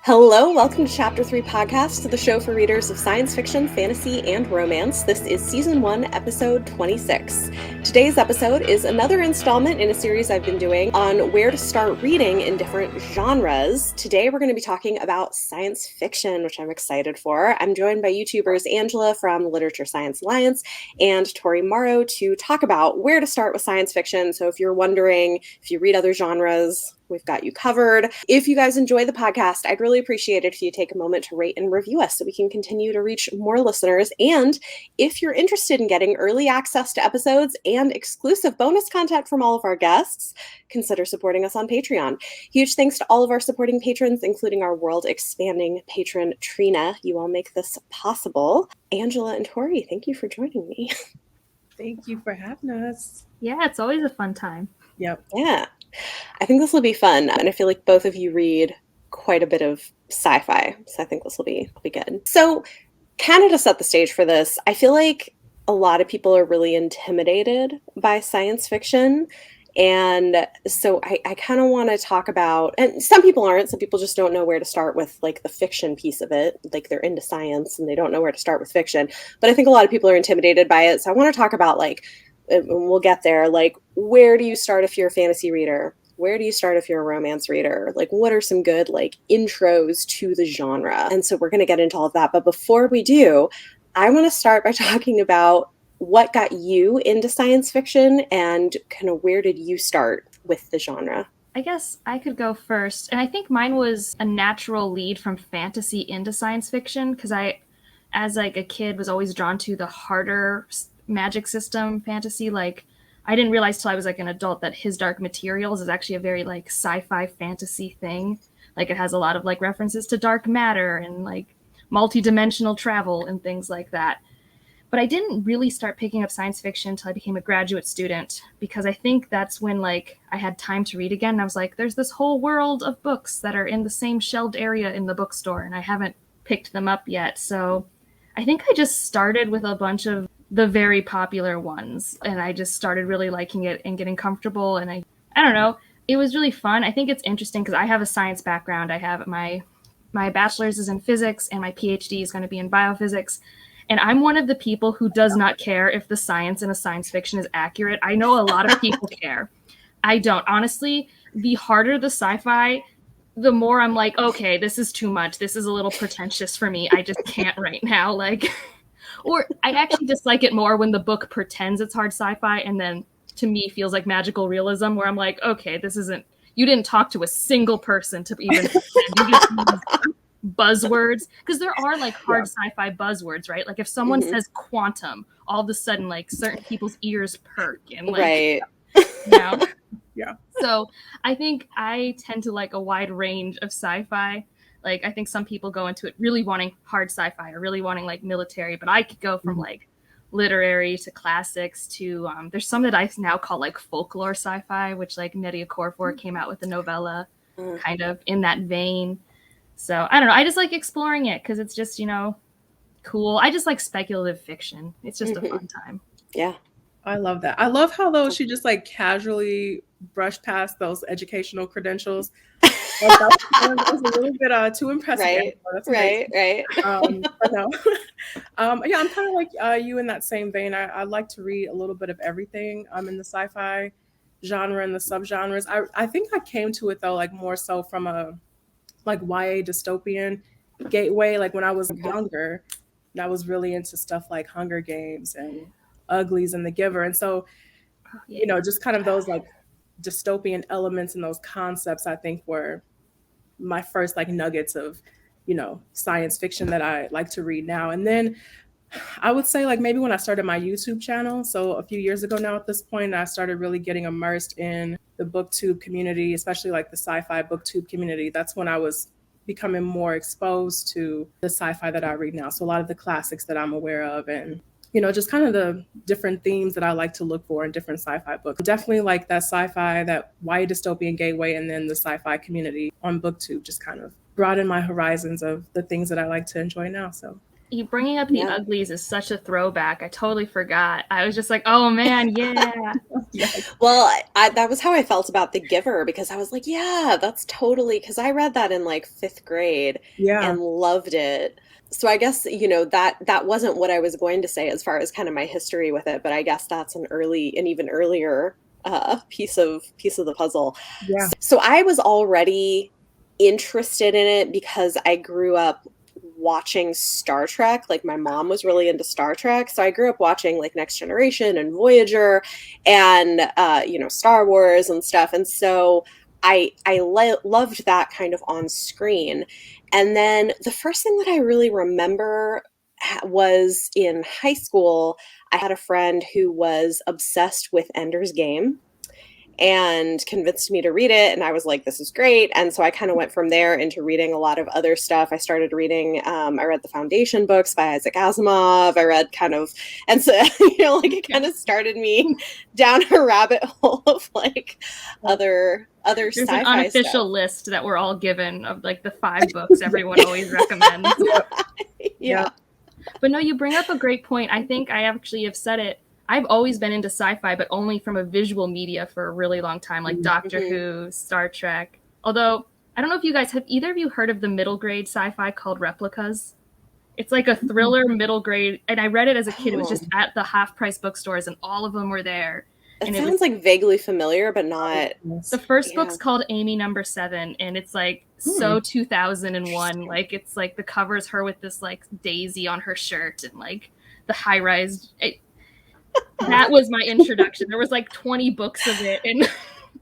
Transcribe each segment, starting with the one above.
Hello, welcome to Chapter 3 Podcast, the show for readers of science fiction, fantasy, and romance. This is Season 1, Episode 26. Today's episode is another installment in a series I've been doing on where to start reading in different genres. Today we're going to be talking about science fiction, which I'm excited for. I'm joined by YouTubers Angela from Literature Science Alliance and Tori Morrow to talk about where to start with science fiction. So if you're wondering if you read other genres, we've got you covered. If you guys enjoy the podcast, I'd really appreciate it if you take a moment to rate and review us so we can continue to reach more listeners. And if you're interested in getting early access to episodes and exclusive bonus content from all of our guests, consider supporting us on Patreon. Huge thanks to all of our supporting patrons, including our world-expanding patron, Trina. You all make this possible. Angela and Tori, thank you for joining me. Thank you for having us. Yeah, it's always a fun time. Yep. Yeah. I think this will be fun, and I feel like both of you read quite a bit of sci-fi, so I think this will be good. So, kind of to set the stage for this, I feel like a lot of people are really intimidated by science fiction, and so I kind of want to talk about, and some people aren't, some people just don't know where to start with, like, the fiction piece of it, like, they're into science, and they don't know where to start with fiction, but I think a lot of people are intimidated by it, so I want to talk about, like, and we'll get there, like, where do you start if you're a fantasy reader? Where do you start if you're a romance reader? Like, what are some good, like, intros to the genre? And so we're going to get into all of that. But before we do, I want to start by talking about what got you into science fiction and kind of where did you start with the genre? I guess I could go first. And I think mine was a natural lead from fantasy into science fiction because I, as like a kid, was always drawn to the harder magic system fantasy. Like, I didn't realize till I was like an adult that His Dark Materials is actually a very like sci-fi fantasy thing. Like, it has a lot of like references to dark matter and like multi-dimensional travel and things like that. But I didn't really start picking up science fiction until I became a graduate student, because I think that's when like I had time to read again. And I was like, there's this whole world of books that are in the same shelved area in the bookstore, and I haven't picked them up yet. So I think I just started with a bunch of the very popular ones, and I just started really liking it and getting comfortable, and I don't know, it was really fun. I think it's interesting because I have a science background. I have my bachelor's is in physics and my PhD is going to be in biophysics, and I'm one of the people who does not care if the science in a science fiction is accurate. I know a lot of people care. I don't. Honestly, the harder the sci-fi, the more I'm like, okay, this is too much. This is a little pretentious for me. I just can't right now. Like, or I actually dislike it more when the book pretends it's hard sci-fi and then to me feels like magical realism, where I'm like, okay, this isn't, you didn't talk to a single person to even pretend. You just use buzzwords, because there are like hard sci-fi buzzwords, right? Like if someone says quantum, all of a sudden like certain people's ears perk and like, right. You know? Yeah. So I think I tend to like a wide range of sci-fi. Like, I think some people go into it really wanting hard sci-fi or really wanting like military, but I could go from like literary to classics to there's some that I now call like folklore sci-fi, which like Nnedi Okorafor came out with a novella kind of in that vein. So I don't know, I just like exploring it because it's just, you know, cool. I just like speculative fiction. It's just a fun time. Yeah. I love that. I love how though she just like casually brushed past those educational credentials. That was a little bit too impressive. Right. Right. But no. Yeah, I'm kind of like you in that same vein. I like to read a little bit of everything in the sci-fi genre and the subgenres. I think I came to it though like more so from a like YA dystopian gateway. Like when I was younger, and I was really into stuff like Hunger Games and Uglies and The Giver, and so you know, just kind of those like dystopian elements and those concepts I think were my first like nuggets of, you know, science fiction that I like to read now. And then I would say like maybe when I started my YouTube channel, so a few years ago now at this point, I started really getting immersed in the booktube community, especially like the sci-fi booktube community. That's when I was becoming more exposed to the sci-fi that I read now. So a lot of the classics that I'm aware of, and you know, just kind of the different themes that I like to look for in different sci-fi books. Definitely like that sci-fi, that YA dystopian gateway, and then the sci-fi community on BookTube just kind of broaden my horizons of the things that I like to enjoy now. So You bringing up the Yeah. uglies is such a throwback. I totally forgot. I was just like, oh man, yeah. Well, that was how I felt about The Giver, because I was like, yeah, that's totally, because I read that in like 5th grade Yeah. and loved it. So I guess, that wasn't what I was going to say as far as kind of my history with it, but I guess that's an even earlier piece of the puzzle. Yeah. So I was already interested in it because I grew up watching Star Trek. Like my mom was really into Star Trek, so I grew up watching like Next Generation and Voyager and Star Wars and stuff. And so I loved that kind of on screen. And then the first thing that I really remember was in high school. I had a friend who was obsessed with Ender's Game and convinced me to read it, and I was like, this is great. And so I kind of went from there into reading a lot of other stuff. I started reading, I read the Foundation books by Isaac Asimov. I read and so it kind of started me down a rabbit hole of like other There's sci-fi an unofficial stuff. list that we're all given of like the 5 books everyone always recommends. Yeah. But no, you bring up a great point. I think I actually have said it. I've always been into sci-fi, but only from a visual media for a really long time, like Doctor Who, Star Trek. Although, I don't know if you guys, have either of you heard of the middle grade sci-fi called Replicas? It's like a thriller middle grade, and I read it as a kid. It was just at the half-price bookstores, and all of them were there. It sounds like vaguely familiar, but not. The first book's called Amy Number 7, and it's like so 2001. Like it's like the cover's her with this like daisy on her shirt and like the high-rise. That was my introduction. There was like 20 books of it,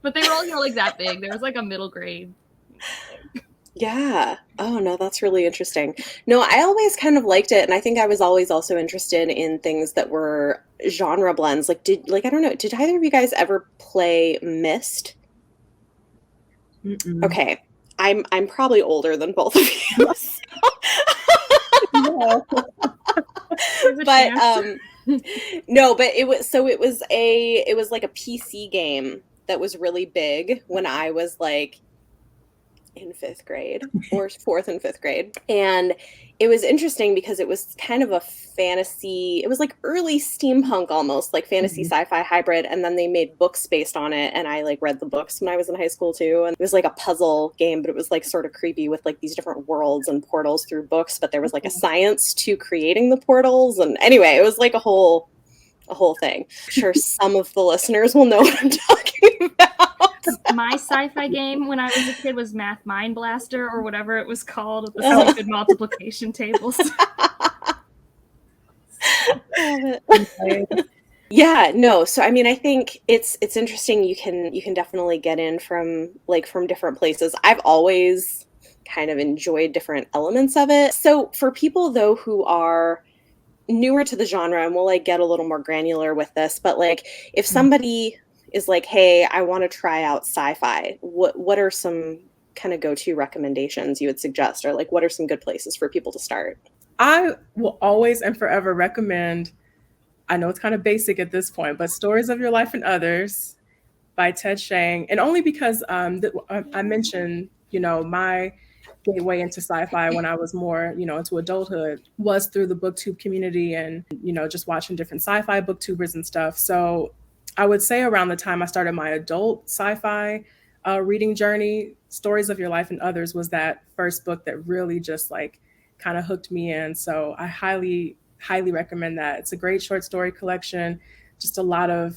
but they were all like that big. There was like a middle grade. Yeah. Oh no, that's really interesting. No, I always kind of liked it, and I think I was always also interested in things that were genre blends. Like I don't know, did either of you guys ever play Myst? Mm-mm. Okay. I'm probably older than both of you. But no, but it was like a PC game that was really big when I was like in 5th grade or 4th and 5th grade. And it was interesting because it was kind of a fantasy, it was like early steampunk almost, like fantasy sci-fi hybrid. And then they made books based on it. And I like read the books when I was in high school too. And it was like a puzzle game, but it was like sort of creepy with like these different worlds and portals through books. But there was like a science to creating the portals. And anyway, it was like a whole thing. I'm sure some of the listeners will know what I'm talking about. My sci-fi game when I was a kid was Math Mind Blaster or whatever it was called, with the stupid multiplication tables. Yeah, no. So I mean, I think it's interesting. You can definitely get in from different places. I've always kind of enjoyed different elements of it. So for people though who are newer to the genre, and we'll like get a little more granular with this, but like if somebody is like, hey, I want to try out sci-fi, what are some kind of go-to recommendations you would suggest, or like what are some good places for people to start? I will always and forever recommend, I know it's kind of basic at this point, but Stories of Your Life and Others by Ted Chiang. And only because I mentioned, my gateway into sci-fi when I was more, into adulthood was through the booktube community and, just watching different sci-fi booktubers and stuff. So I would say around the time I started my adult sci-fi reading journey, Stories of Your Life and Others was that first book that really just like kind of hooked me in. So I highly, highly recommend that. It's a great short story collection, just a lot of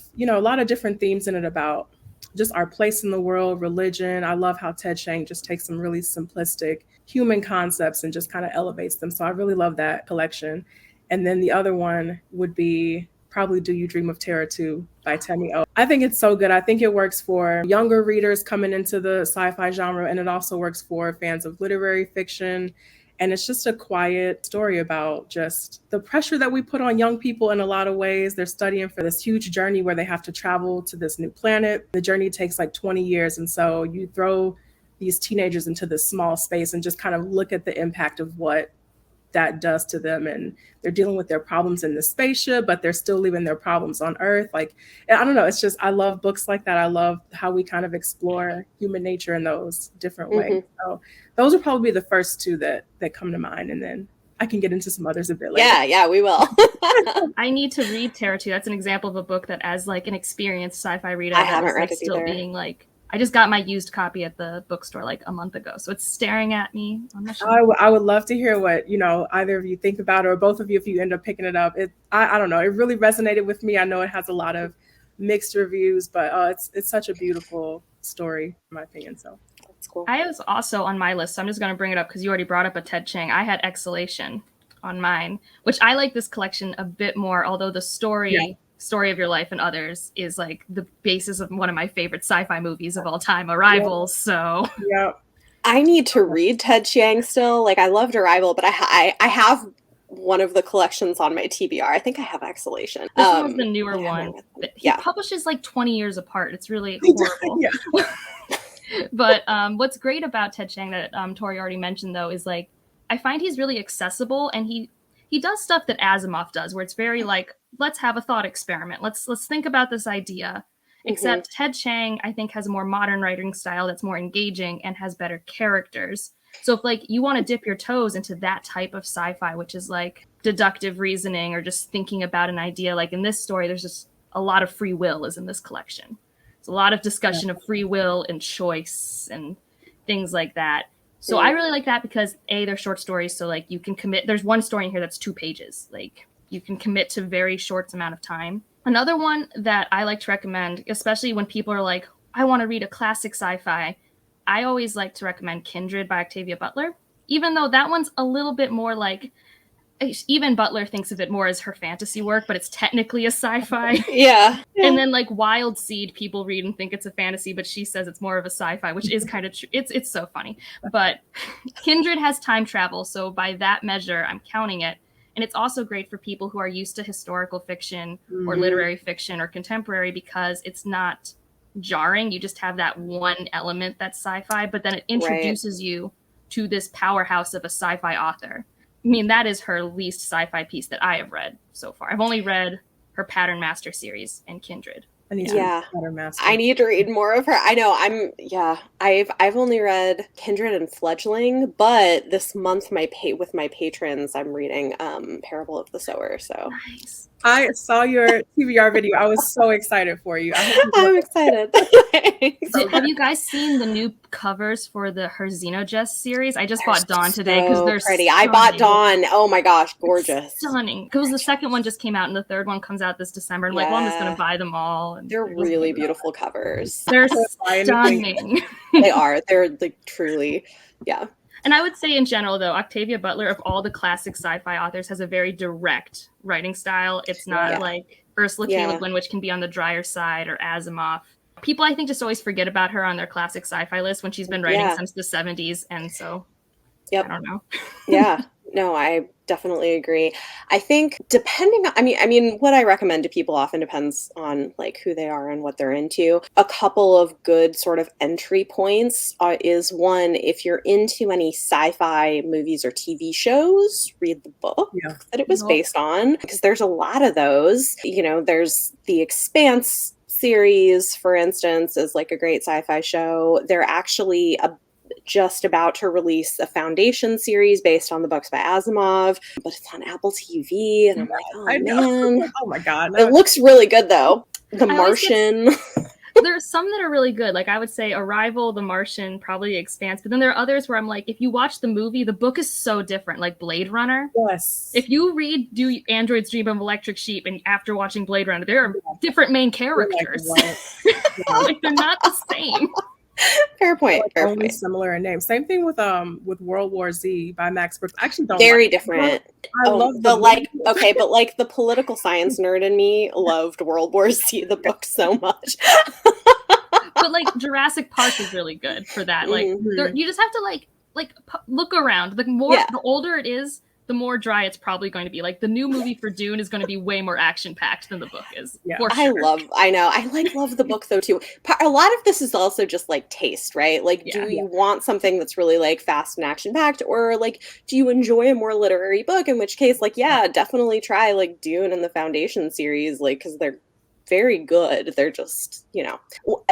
different themes in it about just our place in the world, religion. I love how Ted Chiang just takes some really simplistic human concepts and just kind of elevates them. So I really love that collection. And then the other one would be probably Do You Dream of Terror 2 by Temi O. I think it's so good. I think it works for younger readers coming into the sci-fi genre, and it also works for fans of literary fiction. And it's just a quiet story about just the pressure that we put on young people in a lot of ways. They're studying for this huge journey where they have to travel to this new planet. The journey takes like 20 years. And so you throw these teenagers into this small space and just kind of look at the impact of what that does to them. And they're dealing with their problems in the spaceship, but they're still leaving their problems on Earth. Like, I don't know. It's just, I love books like that. I love how we kind of explore human nature in those different ways. So those would probably be the first two that come to mind. And then I can get into some others a bit later. Yeah, we will. I need to read Terra 2. That's an example of a book that, as like an experienced sci-fi reader, I that haven't is read like it still either. being like. I just got my used copy at the bookstore like a month ago, so it's staring at me on my shelf. I would love to hear what, you know, either of you think about it, or both of you if you end up picking it up. I don't know. It really resonated with me. I know it has a lot of mixed reviews, but it's such a beautiful story, in my opinion. So That's cool. I was also on my list, so I'm just going to bring it up because you already brought up a Ted Chiang. I had Exhalation on mine, which I like this collection a bit more, although the story of your life and others is like the basis of one of my favorite sci-fi movies of all time, Arrival. So I need to read Ted Chiang still. Like, I loved Arrival, but I have one of the collections on my TBR. I think I have Exhalation. This one's the newer one. He publishes like 20 years apart. It's really horrible. But what's great about Ted Chiang that Tori already mentioned, though, is like I find he's really accessible, and he does stuff that Asimov does, where it's very like, let's have a thought experiment. Let's think about this idea. Except Ted Chiang, I think, has a more modern writing style that's more engaging and has better characters. So if like you want to dip your toes into that type of sci-fi, which is like deductive reasoning or just thinking about an idea, like in this story, there's just a lot of free will is in this collection. There's a lot of discussion of free will and choice and things like that. So I really like that because they're short stories. So like you can commit. There's one story in here that's 2 pages. Like you can commit to very short amount of time. Another one that I like to recommend, especially when people are like, I want to read a classic sci-fi, I always like to recommend Kindred by Octavia Butler, even though that one's a little bit more like, even Butler thinks of it more as her fantasy work, but it's technically a sci-fi. Yeah. And then like Wild Seed, people read and think it's a fantasy, but she says it's more of a sci-fi, which is kind of true. It's so funny. But Kindred has time travel, so by that measure, I'm counting it. And it's also great for people who are used to historical fiction or literary fiction or contemporary because it's not jarring. You just have that one element that's sci-fi, but then it introduces you to this powerhouse of a sci-fi author. I mean, that is her least sci-fi piece that I have read so far. I've only read her Pattern Master series and Kindred. I need to read Pattern Master. I need to read more of her. I know I've only read Kindred and Fledgling, but this month with my patrons, I'm reading Parable of the Sower. So nice. I saw your TBR video. I was so excited for you. I'm excited. Have you guys seen the new covers for her Xenogest series? I just bought Dawn today because they're pretty. Stunning. I bought Dawn. Oh my gosh, gorgeous. It's stunning. Because the second one just came out and the third one comes out this December. I'm like, well, I'm just going to buy them all. And they're really beautiful covers. They're stunning. They are. They're like truly, yeah. And I would say in general, though, Octavia Butler, of all the classic sci-fi authors, has a very direct writing style. It's not like Ursula K. Le Guin, which can be on the drier side, or Asimov. People, I think, just always forget about her on their classic sci-fi list when she's been writing since the 70s. And so, I don't know. No, I definitely agree. I think depending on, I mean, what I recommend to people often depends on like who they are and what they're into. A couple of good sort of entry points is one, if you're into any sci-fi movies or TV shows, read the book that it was based on, because there's a lot of those. You know, there's The Expanse series, for instance, is like a great sci-fi show. They're actually just about to release a Foundation series based on the books by Asimov, but it's on Apple TV, and I'm like, oh man, oh my god, it looks really good though. The Martian. There's some that are really good. Like I would say Arrival, The Martian, probably The Expanse, but then there are others where I'm like, if you watch the movie, the book is so different. Like Blade Runner. Yes. If you read Do Androids Dream of Electric Sheep, and after watching Blade Runner, there are different main characters. Like they're not the same. Fair point. Fair only point. Similar in name. Same thing with World War Z by Max Brooks. I actually don't. Very different. I love the like. Okay, but like the political science nerd in me loved World War Z, the book, so much. But like Jurassic Park is really good for that. Like you just have to like look around. The older it is, the more dry it's probably going to be. Like the new movie for Dune is going to be way more action packed than the book is. Yeah, for sure. I know. I love the book though too. A lot of this is also just like taste, right? Like, do you want something that's really like fast and action packed, or like, do you enjoy a more literary book? In which case, like, definitely try like Dune and the Foundation series, like, because they're very good. They're just,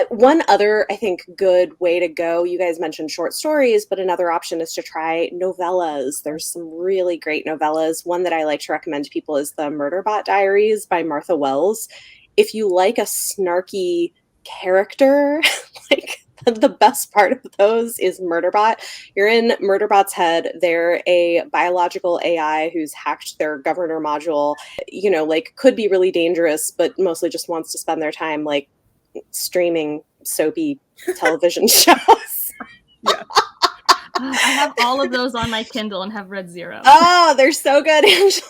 one other, I think, good way to go. You guys mentioned short stories, but another option is to try novellas. There's some really great novellas. One that I like to recommend to people is the Murderbot Diaries by Martha Wells. If you like a snarky character, like the best part of those is Murderbot. You're in Murderbot's head. They're a biological AI who's hacked their governor module, like could be really dangerous, but mostly just wants to spend their time like streaming soapy television shows. Yeah. I have all of those on my Kindle and have read 0. Oh, they're so good, Angela.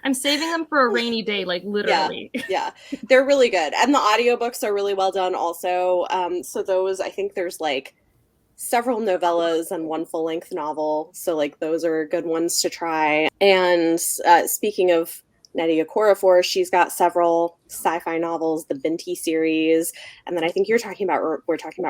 I'm saving them for a rainy day, like literally. Yeah, they're really good. And the audiobooks are really well done also. So those, I think there's like several novellas and one full-length novel. So like those are good ones to try. And speaking of Nnedi Okorafor, she's got several sci-fi novels, the Binti series, and then I think we're talking about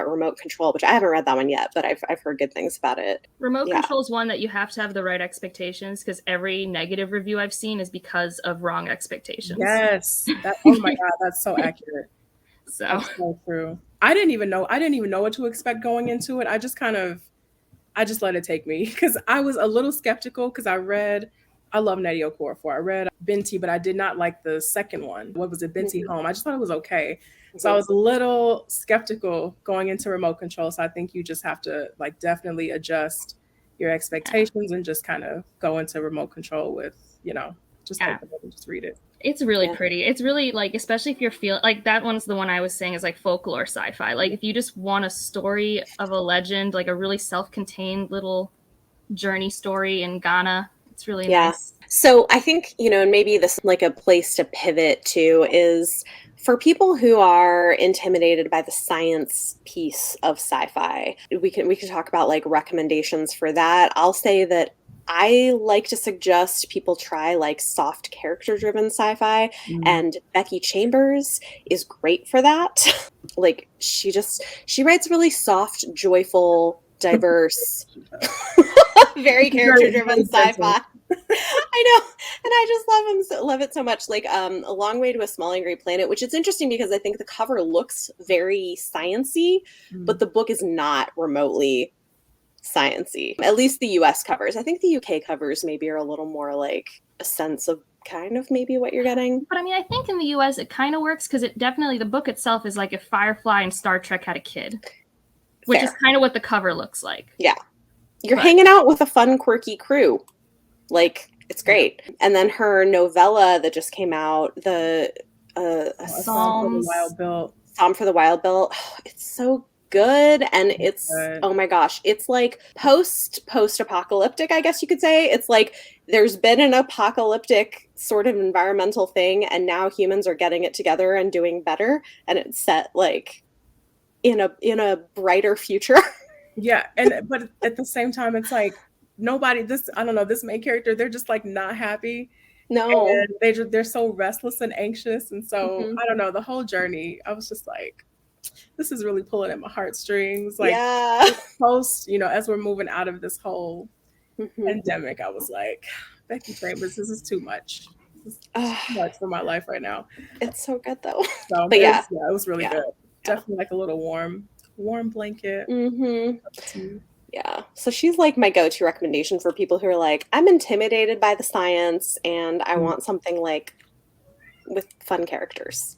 Remote Control, which I haven't read that one yet, but I've heard good things about it. Remote Control is one that you have to have the right expectations, because every negative review I've seen is because of wrong expectations. Yes. Oh my God, that's so accurate. That's so true. I didn't even know what to expect going into it. I just let it take me, because I was a little skeptical, because I love Nnedi Okorafor. I read Binti, but I did not like the second one. What was it? Binti Home. I just thought it was okay. So I was a little skeptical going into Remote Control. So I think you just have to like definitely adjust your expectations and just kind of go into Remote Control with, just open it and just read it. It's really pretty. It's really like, especially if you're feeling like that one's the one I was saying is like folklore sci-fi. Like if you just want a story of a legend, like a really self-contained little journey story in Ghana, it's really nice. So I think, maybe this like a place to pivot to is for people who are intimidated by the science piece of sci-fi. We can talk about like recommendations for that. I'll say that I like to suggest people try like soft character-driven sci-fi, and Becky Chambers is great for that. Like she writes really soft, joyful, diverse, very character-driven sci-fi. I know, and I just love it so much. Like A Long Way to a Small Angry Planet, which is interesting because I think the cover looks very science-y, but the book is not remotely science-y. At least the US covers. I think the UK covers maybe are a little more like a sense of kind of maybe what you're getting. But I mean, I think in the US it kind of works because the book itself is like if Firefly and Star Trek had a kid, which is kind of what the cover looks like. Yeah. You're hanging out with a fun, quirky crew. Like, it's great. And then her novella that just came out, the Psalm for the Wild Built. Psalm for the Wild Built. Oh, it's so good. And it's oh my gosh, it's like post-apocalyptic, I guess you could say. It's like there's been an apocalyptic sort of environmental thing, and now humans are getting it together and doing better. And it's set like in a brighter future. Yeah, but at the same time, it's like this main character, they're just like not happy. No, and they're so restless and anxious, and so I don't know, the whole journey, I was just like, this is really pulling at my heartstrings. Like post, as we're moving out of this whole pandemic, I was like, Becky Chambers, this is too much. This is too much for my life right now. It's so good though. So, but it was really good. Definitely like a little warm blanket. Yeah. So she's like my go-to recommendation for people who are like, I'm intimidated by the science and I want something like with fun characters.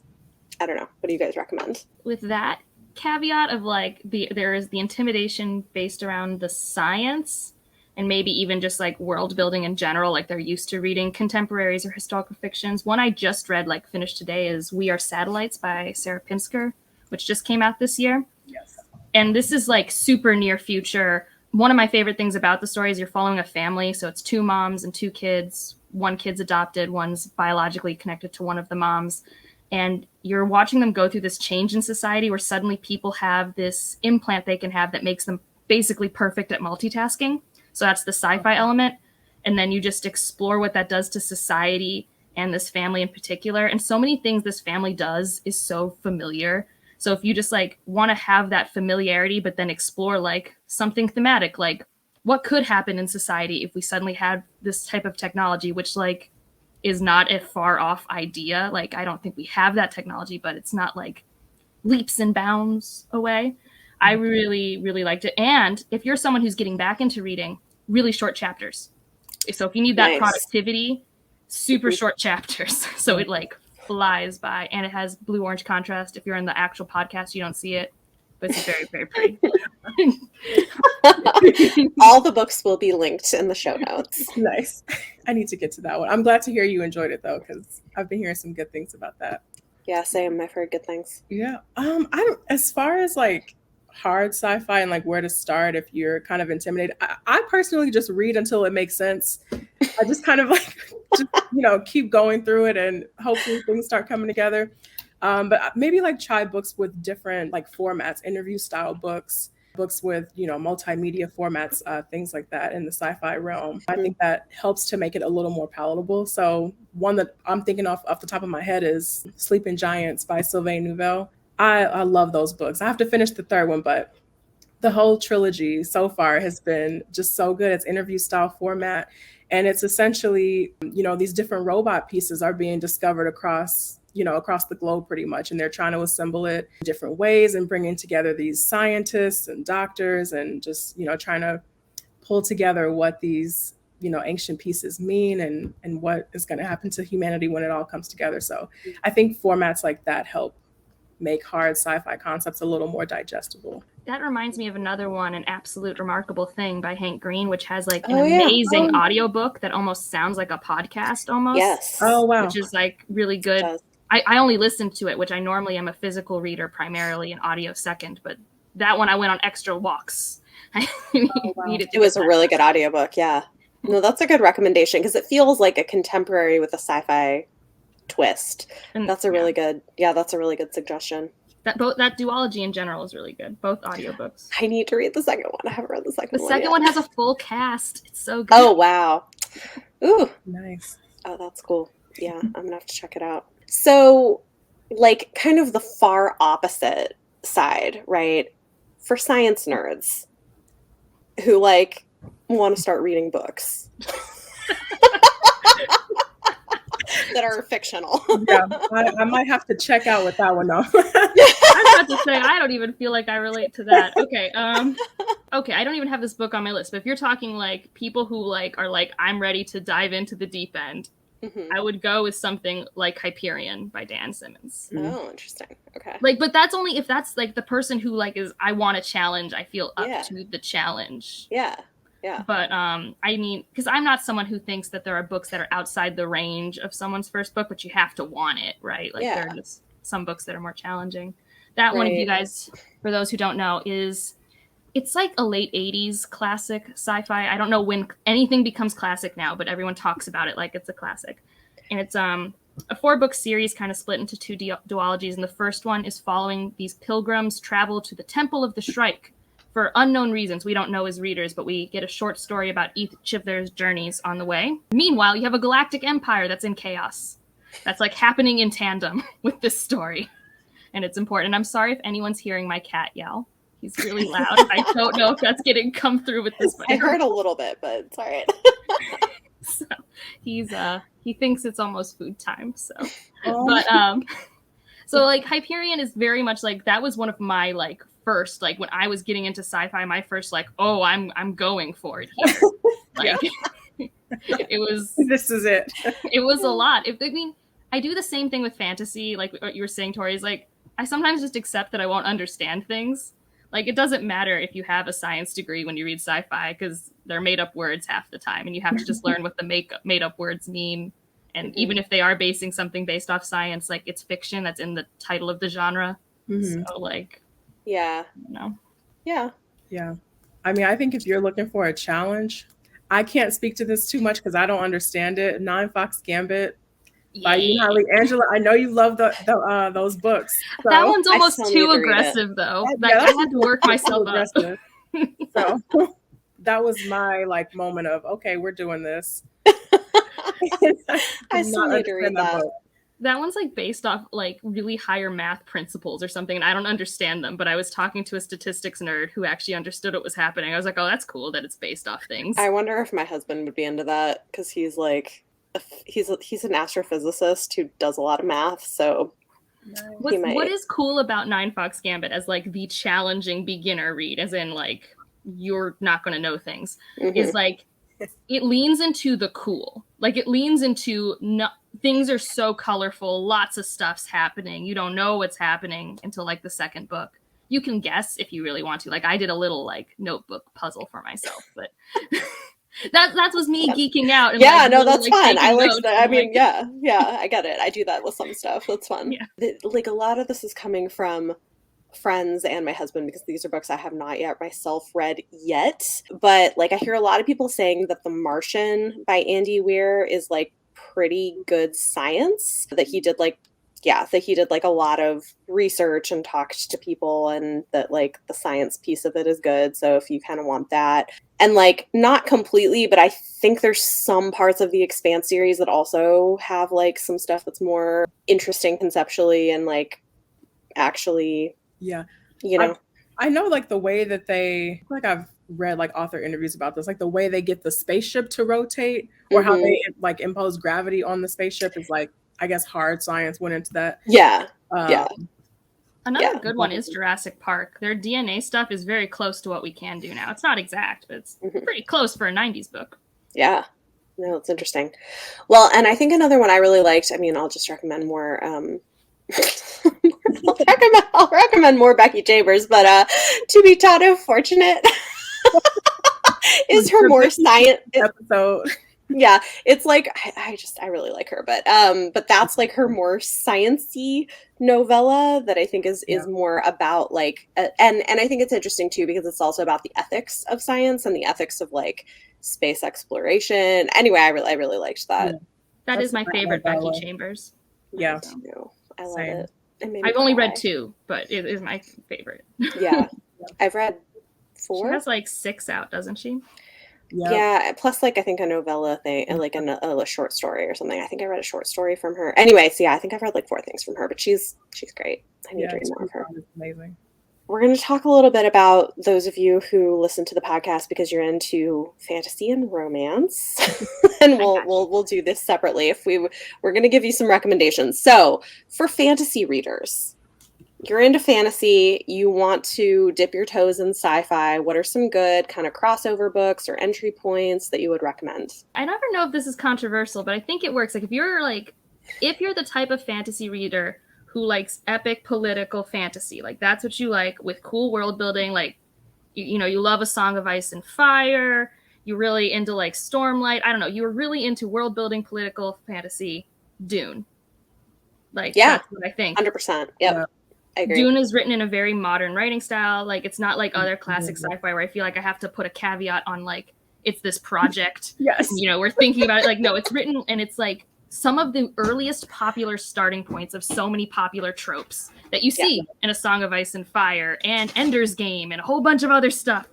I don't know. What do you guys recommend? With that caveat of like there is the intimidation based around the science and maybe even just like world building in general, like they're used to reading contemporaries or historical fictions. One I just read, like finished today, is We Are Satellites by Sarah Pinsker, which just came out this year. Yes. And this is like super near future. One of my favorite things about the story is you're following a family. So it's 2 moms and 2 kids. One kid's adopted, one's biologically connected to one of the moms. And you're watching them go through this change in society where suddenly people have this implant they can have that makes them basically perfect at multitasking. So that's the sci-fi element. And then you just explore what that does to society and this family in particular. And so many things this family does is so familiar. So if you just like want to have that familiarity, but then explore like something thematic, like what could happen in society if we suddenly had this type of technology, which like is not a far off idea. Like, I don't think we have that technology, but it's not like leaps and bounds away. I really, really liked it. And if you're someone who's getting back into reading, really short chapters. So if you need that productivity, super short chapters. So it like flies by, and it has blue-orange contrast. If you're in the actual podcast, you don't see it, but it's very, very pretty. All the books will be linked in the show notes. Nice. I need to get to that one. I'm glad to hear you enjoyed it though, because I've been hearing some good things about that. Yeah, same. I've heard good things. Yeah. I don't, as far as like hard sci-fi and like where to start if you're kind of intimidated, I personally just read until it makes sense. I just kind of like just, keep going through it, and hopefully things start coming together. But maybe like try books with different like formats, interview style books with, multimedia formats, things like that in the sci-fi realm. I think that helps to make it a little more palatable. So one that I'm thinking off the top of my head is Sleeping Giants by Sylvain Neuvel. I love those books. I have to finish the third one, but the whole trilogy so far has been just so good. It's interview style format. And it's essentially, these different robot pieces are being discovered across the globe pretty much. And they're trying to assemble it in different ways and bringing together these scientists and doctors and just, trying to pull together what these, ancient pieces mean and what is going to happen to humanity when it all comes together. So I think formats like that help make hard sci-fi concepts a little more digestible. That reminds me of another one, An Absolute Remarkable Thing by Hank Green, which has like an amazing audiobook that almost sounds like a podcast almost. Yes. Oh, wow. Which is like really good. I only listened to it, which I normally am a physical reader primarily and audio second, but that one I went on extra walks. Needed to. It was a really good audiobook, yeah. No, that's a good recommendation because it feels like a contemporary with a sci-fi twist. And that's a really good suggestion. That duology in general is really good. Both audiobooks. I need to read the second one. I haven't read the second one. The second one has a full cast. It's so good. Oh, wow. Ooh. Nice. Oh, that's cool. Yeah, I'm going to have to check it out. So, like, kind of the far opposite side, right? For science nerds who, like, want to start reading books. That are fictional. Yeah, I might have to check out with that one though. I'm about to say I don't even feel like I relate to that. Okay, I don't even have this book on my list. But if you're talking like people who like are like I'm ready to dive into the deep end, I would go with something like Hyperion by Dan Simmons. Oh, interesting. Okay. Like, but that's only if that's like the person who like is I want a challenge. I feel up to the challenge. Yeah. Yeah. But I mean, because I'm not someone who thinks that there are books that are outside the range of someone's first book, but you have to want it, right? Like there are just some books that are more challenging. That one, if you guys, for those who don't know, it's like a late 80s classic sci-fi. I don't know when anything becomes classic now, but everyone talks about it like it's a classic. And it's a 4-book series kind of split into 2 duologies. And the first one is following these pilgrims travel to the Temple of the Shrike. For unknown reasons, we don't know as readers, but we get a short story about each of their journeys on the way. Meanwhile, you have a galactic empire that's in chaos. That's like happening in tandem with this story. And it's important. And I'm sorry if anyone's hearing my cat yell. He's really loud. I don't know if that's getting come through with this. I heard a little bit, but it's all right. So he thinks it's almost food time. So, so like Hyperion is very much like that was one of my like first, like when I was getting into sci-fi, my first like, oh, I'm going for it here. Like it was. This is it. It was a lot. I do the same thing with fantasy, like what you were saying, Tori, is like I sometimes just accept that I won't understand things. Like it doesn't matter if you have a science degree when you read sci-fi because they're made up words half the time, and you have to just learn what the made up words mean. And even if they are basing something based off science, like it's fiction that's in the title of the genre. So like. Yeah. No. Yeah. Yeah. I mean, I think if you're looking for a challenge, I can't speak to this too much because I don't understand it. 9 Fox Gambit by Holly Angela. I know you love those books. So that one's almost too aggressive, though. Like, I had to work myself up. So that was my like moment of okay, we're doing this. I still need to read that. That one's like based off like really higher math principles or something, and I don't understand them, but I was talking to a statistics nerd who actually understood what was happening. I was like, oh, that's cool that it's based off things. I wonder if my husband would be into that because he's like he's an astrophysicist who does a lot of math, so what is cool about Nine Fox Gambit as like the challenging beginner read, as in like you're not going to know things, is like it leans into the cool. Like it leans into things are so colorful, lots of stuff's happening. You don't know what's happening until like the second book. You can guess if you really want to. Like I did a little like notebook puzzle for myself, but that was me geeking out. And, yeah, like, no, really, that's fun. I like that. I mean, like... yeah, I get it. I do that with some stuff. That's fun. Yeah. Like a lot of this is coming from friends and my husband, because these are books I have not yet myself read yet. But like I hear a lot of people saying that The Martian by Andy Weir is like pretty good science, that he did like a lot of research and talked to people, and that like the science piece of it is good. So if you kind of want that, and like not completely, but I think there's some parts of the Expanse series that also have like some stuff that's more interesting conceptually and like actually, I know like the way that I've read like author interviews about this, like the way they get the spaceship to rotate, or how they like impose gravity on the spaceship is like, I guess hard science went into that. Another good one is Jurassic Park. Their DNA stuff is very close to what we can do now. It's not exact, but it's pretty close for a 90s book. Yeah. No, it's interesting. Well, and I think another one I really liked, I mean, I'll just recommend more, I'll recommend more Becky Chambers, but To Be Taught Fortunate is her more science episode. Yeah, it's like I really like her, but that's like her more sciencey novella that I think is more about like and I think it's interesting too, because it's also about the ethics of science and the ethics of like space exploration. Anyway, I really liked that. Yeah. That is my favorite Becky Chambers. Yeah, I love it. I've only read 2, but it is my favorite. Yeah, I've read 4. She has like 6 out, doesn't she? Yep. Yeah, plus like I think a novella thing, like a short story or something. I think I read a short story from her. Anyway, so yeah, I think I've read like 4 things from her, but she's great. I need to read more of her. Amazing. We're going to talk a little bit about those of you who listen to the podcast because you're into fantasy and romance, and we'll do this separately. We're going to give you some recommendations. So for fantasy readers, you're into fantasy, you want to dip your toes in sci-fi, what are some good kind of crossover books or entry points that you would recommend? I never know if this is controversial, but I think it works. Like if you're the type of fantasy reader who likes epic political fantasy, like that's what you like, with cool world building, like you love A Song of Ice and Fire, you're really into like Stormlight, I don't know, you're really into world building political fantasy, Dune. Like that's what I think. 100%. Yep. Dune is written in a very modern writing style. Like it's not like other classic sci-fi where I feel like I have to put a caveat on like it's this project. Yes. And, we're thinking about it. Like no, it's written and it's like some of the earliest popular starting points of so many popular tropes that you see in A Song of Ice and Fire and Ender's Game and a whole bunch of other stuff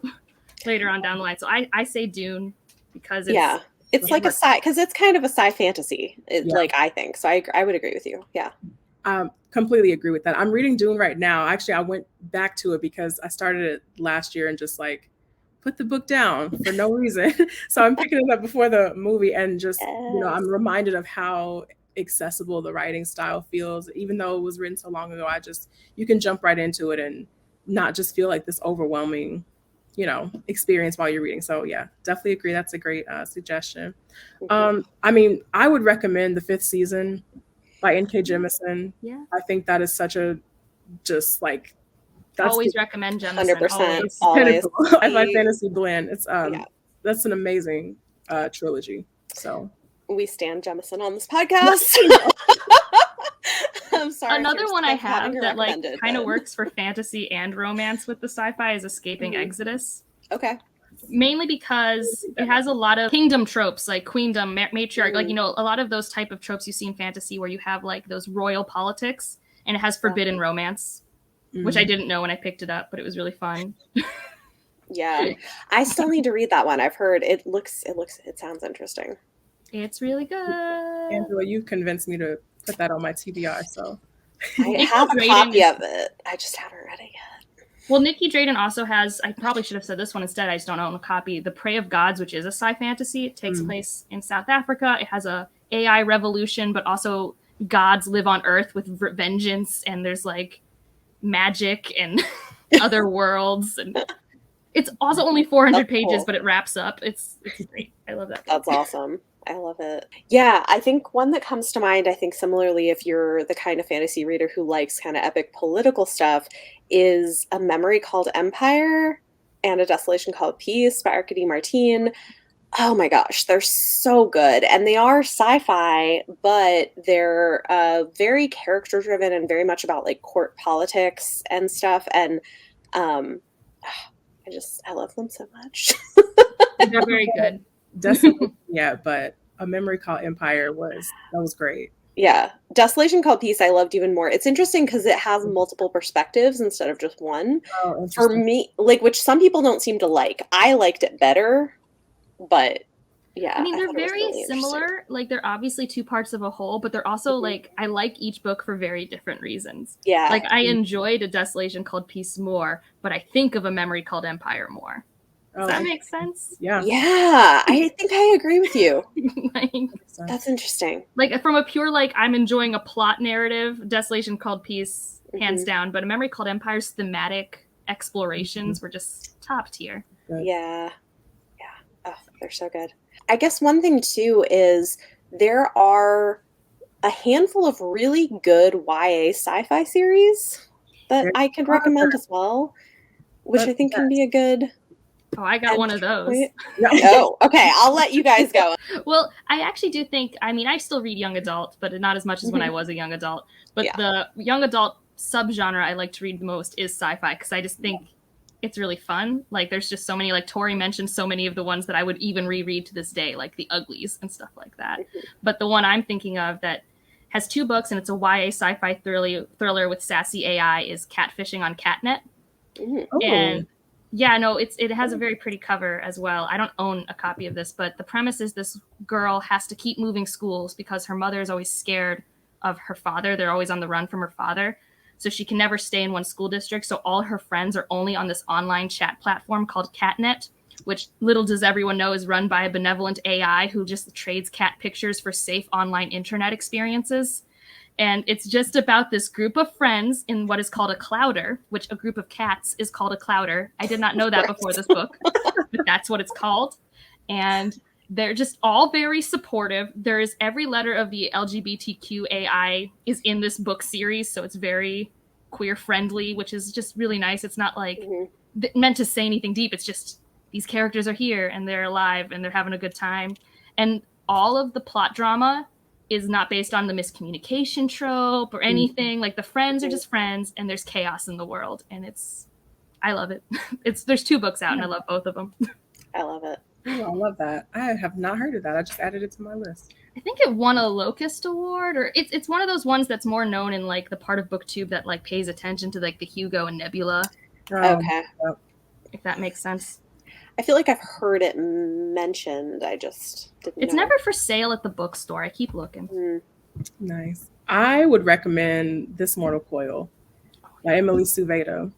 later on down the line. So I say Dune because it's like a sci, because it's kind of a sci fantasy. Like I think so. I would agree with you. Yeah. Completely agree with that. I'm reading Dune right now. Actually, I went back to it because I started it last year and just like put the book down for no reason. So I'm picking it up before the movie and just, I'm reminded of how accessible the writing style feels. Even though it was written so long ago, you can jump right into it and not just feel like this overwhelming, experience while you're reading. So yeah, definitely agree. That's a great suggestion. I mean, I would recommend The Fifth Season by N.K. Jemisin. Yeah. I think that is such a that's always recommend Jemisin. 100%. Always. I find fantasy blend. It's that's an amazing trilogy. So we stand Jemisin on this podcast. I'm sorry. Another one I have that like kind of works for fantasy and romance with the sci-fi is Escaping Exodus. Okay. Mainly because it has a lot of kingdom tropes, like queendom, matriarch, like, a lot of those type of tropes you see in fantasy where you have like those royal politics, and it has forbidden romance, which I didn't know when I picked it up, but it was really fun. Yeah. I still need to read that one. I've heard it sounds interesting. It's really good. Angela, you've convinced me to put that on my TBR, so. I have a copy of it. I just haven't read it yet. Well, Nikki Drayden also has, I probably should have said this one instead, I just don't own a copy, The Prey of Gods, which is a sci-fantasy. It takes place in South Africa. It has a AI revolution, but also gods live on Earth with vengeance, and there's like magic and other worlds, and it's also only 400 pages, cool. but it wraps up. It's great. I love that. That's awesome. I love it. Yeah, I think one that comes to mind, I think similarly, if you're the kind of fantasy reader who likes kind of epic political stuff, is A Memory Called Empire and A Desolation Called Peace by Arkady Martin. Oh my gosh, they're so good. And they are sci-fi, but they're very character driven and very much about like court politics and stuff. And um, I love them so much. They're very good. Desolation, yeah, but A Memory Called Empire was great. Yeah. Desolation Called Peace, I loved even more. It's interesting because it has multiple perspectives instead of just one. Oh, For me, like, which some people don't seem to like. I liked it better, but yeah. I mean, they're thought it was very really similar. Like, they're obviously two parts of a whole, but they're also like, I like each book for very different reasons. Yeah. Like, I enjoyed A Desolation Called Peace more, but I think of A Memory Called Empire more. Does that make sense? Yeah. Yeah, I think I agree with you. Like, That's interesting. like from a pure, like, I'm enjoying a plot narrative, Desolation Called Peace, hands down, but A Memory Called Empire's thematic explorations were just top tier. Yeah. Yeah. Oh, they're so good. I guess one thing too is there are a handful of really good YA sci-fi series that I could recommend as well, which I think can be a good. Oh, I got one of those. Oh, okay. I'll let you guys go. Well, I actually do think, I mean, I still read young adult, but not as much as when I was a young adult. But the young adult subgenre I like to read the most is sci-fi, because I just think it's really fun. Like, there's just so many, like Tori mentioned, so many of the ones that I would even reread to this day, like The Uglies and stuff like that. But the one I'm thinking of that has 2 books, and it's a YA sci-fi thriller with sassy AI, is Catfishing on Catnet. And yeah, no, it has a very pretty cover as well. I don't own a copy of this, but the premise is this girl has to keep moving schools because her mother is always scared of her father. They're always on the run from her father. So she can never stay in one school district. So all her friends are only on this online chat platform called Catnet, which little does everyone know is run by a benevolent AI who just trades cat pictures for safe online internet experiences. And it's just about this group of friends in what is called a clouder, which a group of cats is called a clouder. I did not know that before this book, but that's what it's called. And they're just all very supportive. There is every letter of the LGBTQAI is in this book series, so it's very queer friendly, which is just really nice. It's not like meant to say anything deep. It's just these characters are here and they're alive and they're having a good time. And all of the plot drama is not based on the miscommunication trope or anything. Like, the friends are just friends and there's chaos in the world, and I love it. There's 2 books out and I love both of them. I love it. Oh, I love that. I have not heard of that. I just added it to my list. I think it won a Locust Award, or it's one of those ones that's more known in like the part of BookTube that like pays attention to like the Hugo and Nebula. Okay. If that makes sense. I feel like I've heard it mentioned. I just didn't know. It's never for sale at the bookstore. I keep looking. Nice. I would recommend This Mortal Coil by Emily Suveda.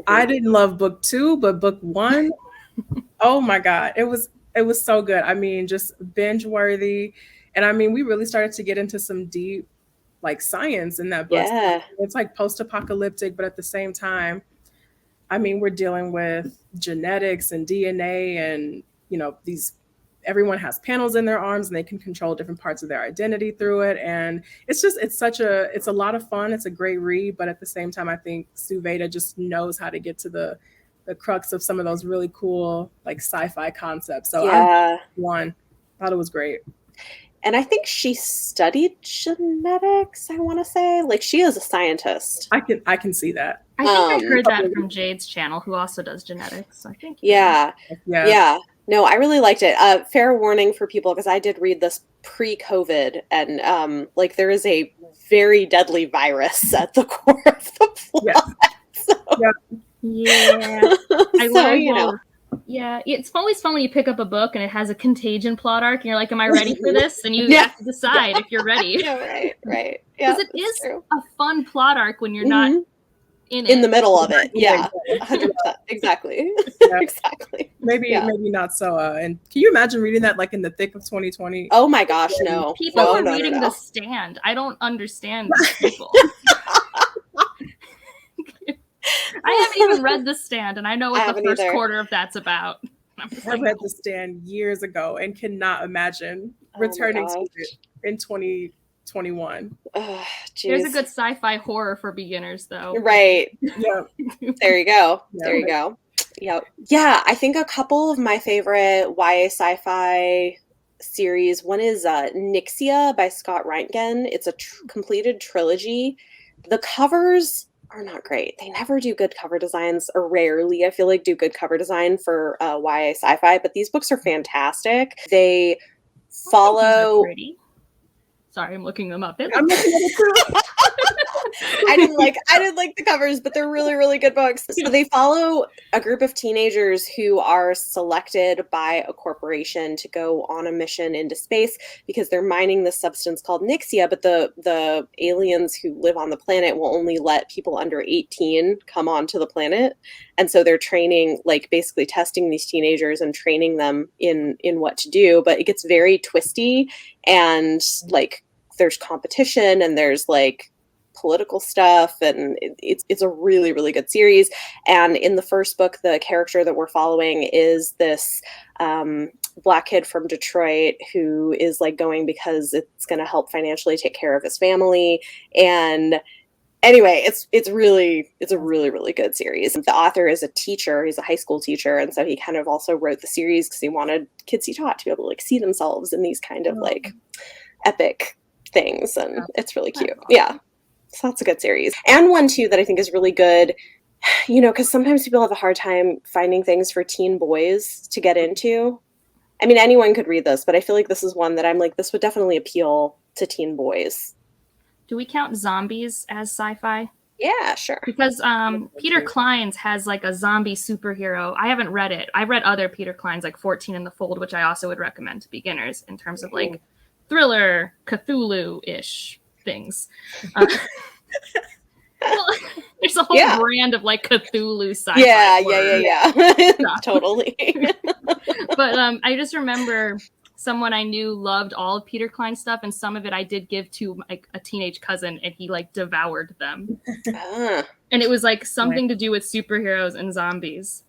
I didn't love book 2, but book 1, oh my God, it was so good. I mean, just binge worthy. And I mean, we really started to get into some deep like science in that book. Yeah. It's like post-apocalyptic, but at the same time, I mean, we're dealing with genetics and DNA, and everyone has panels in their arms and they can control different parts of their identity through it. And it's a lot of fun. It's a great read, but at the same time, I think Suveda just knows how to get to the crux of some of those really cool like sci-fi concepts. So I thought it was great. And I think she studied genetics, I want to say. Like, she is a scientist. I can see that. I think I heard that from Jade's channel, who also does genetics. I think. Yeah. No, I really liked it. Fair warning for people, because I did read this pre-COVID, and like, there is a very deadly virus at the core of the plot. Yeah. I learned. Yeah, it's always fun when you pick up a book and it has a contagion plot arc, and you're like, "Am I ready for this?" And you have to decide if you're ready. Right. Yeah, because it is true. A fun plot arc when you're not in the middle of it. Yeah, Yeah, 100%. Exactly. Yeah. Exactly. Maybe Yeah. maybe not so. And can you imagine reading that like in the thick of 2020? Oh my gosh, no. People No, are no, no, reading no. The Stand. I don't understand these people. I haven't even read The Stand, and I know I what the haven't first either. quarter of that's about. I'm just I like, read The Stand years ago and cannot imagine Oh my returning to gosh. it in 2021. Ugh, there's a geez. good sci-fi horror for beginners, though. Right. Yeah. There you go. Yeah. There you go. Yep. Yeah, I think a couple of my favorite YA sci-fi series. One is Nixia by Scott Rentgen. It's a completed trilogy. The covers are not great. They never do good cover designs, or rarely, I feel like, do good cover design for YA sci-fi, but these books are fantastic. They follow... Pretty. Sorry, I'm looking them up. I'm looking at it too. I didn't like the covers, but they're really, really good books. So they follow a group of teenagers who are selected by a corporation to go on a mission into space because they're mining this substance called Nixia, but the aliens who live on the planet will only let people under 18 come onto the planet. And so they're training, like basically testing these teenagers and training them in what to do, but it gets very twisty, and like there's competition and there's like political stuff, and it's a really, really good series. And in the first book, the character that we're following is this Black kid from Detroit who is like going because it's going to help financially take care of his family. And anyway, it's a really, really good series. The author is a teacher. He's a high school teacher, and so he kind of also wrote the series because he wanted kids he taught to be able to like see themselves in these kind of like epic things, and it's really cute. Yeah. So that's a good series. And one too that I think is really good, you know, because sometimes people have a hard time finding things for teen boys to get into. I mean, anyone could read this, but I feel like this is one that I'm like, this would definitely appeal to teen boys. Do we count zombies as sci-fi? Yeah, sure. Because Peter Klein's has like a zombie superhero. I haven't read it. I read other Peter Klein's, like 14 in the Fold, which I also would recommend to beginners in terms of like thriller, Cthulhu-ish things. Well, there's a whole brand of like Cthulhu sci-fi. Yeah. Totally. But I just remember someone I knew loved all of Peter Klein's stuff, and some of it I did give to like a teenage cousin, and he like devoured them. And it was like something to do with superheroes and zombies.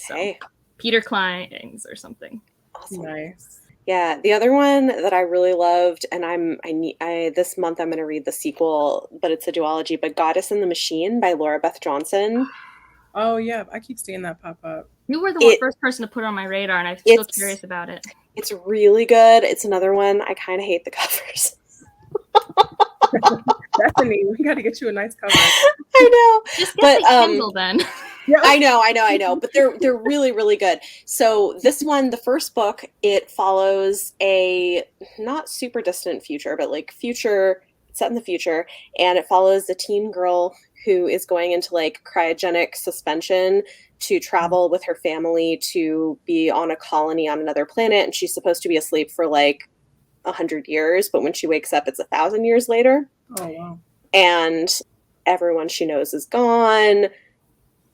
Okay. So, Peter Klein's or something. Awesome. Nice. Yeah, the other one that I really loved, and I this month I'm going to read the sequel, but it's a duology, but Goddess and the Machine by Laura Beth Johnson. Oh yeah, I keep seeing that pop up. You were the first person to put it on my radar, and I'm still curious about it. It's really good. It's another one. I kind of hate the covers. Bethany, we got to get you a nice cover. I know. Just get the Kindle then. Yeah. I know, but they're really, really good. So this one, the first book, it follows a not super distant future, but like future, set in the future, and it follows a teen girl who is going into like cryogenic suspension to travel with her family to be on a colony on another planet, and she's supposed to be asleep for like 100 years, but when she wakes up, it's 1,000 years later. Oh wow! And everyone she knows is gone.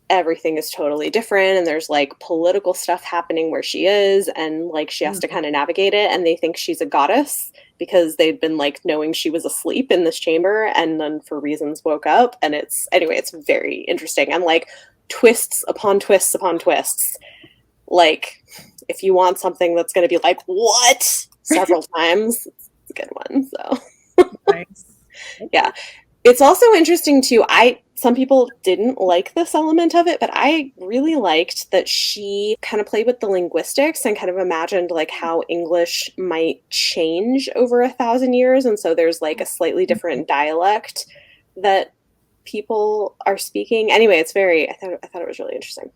Everything is totally different, and there's like political stuff happening where she is, and like she has to kind of navigate it, and they think she's a goddess because they'd been like knowing she was asleep in this chamber and then for reasons woke up. And it's very interesting, and like twists upon twists upon twists. Like if you want something that's going to be like what several times, it's a good one. So nice. Yeah. It's also interesting too. Some people didn't like this element of it, but I really liked that she kind of played with the linguistics and kind of imagined like how English might change over 1,000 years. And so there's like a slightly different dialect that people are speaking. Anyway, I thought it was really interesting.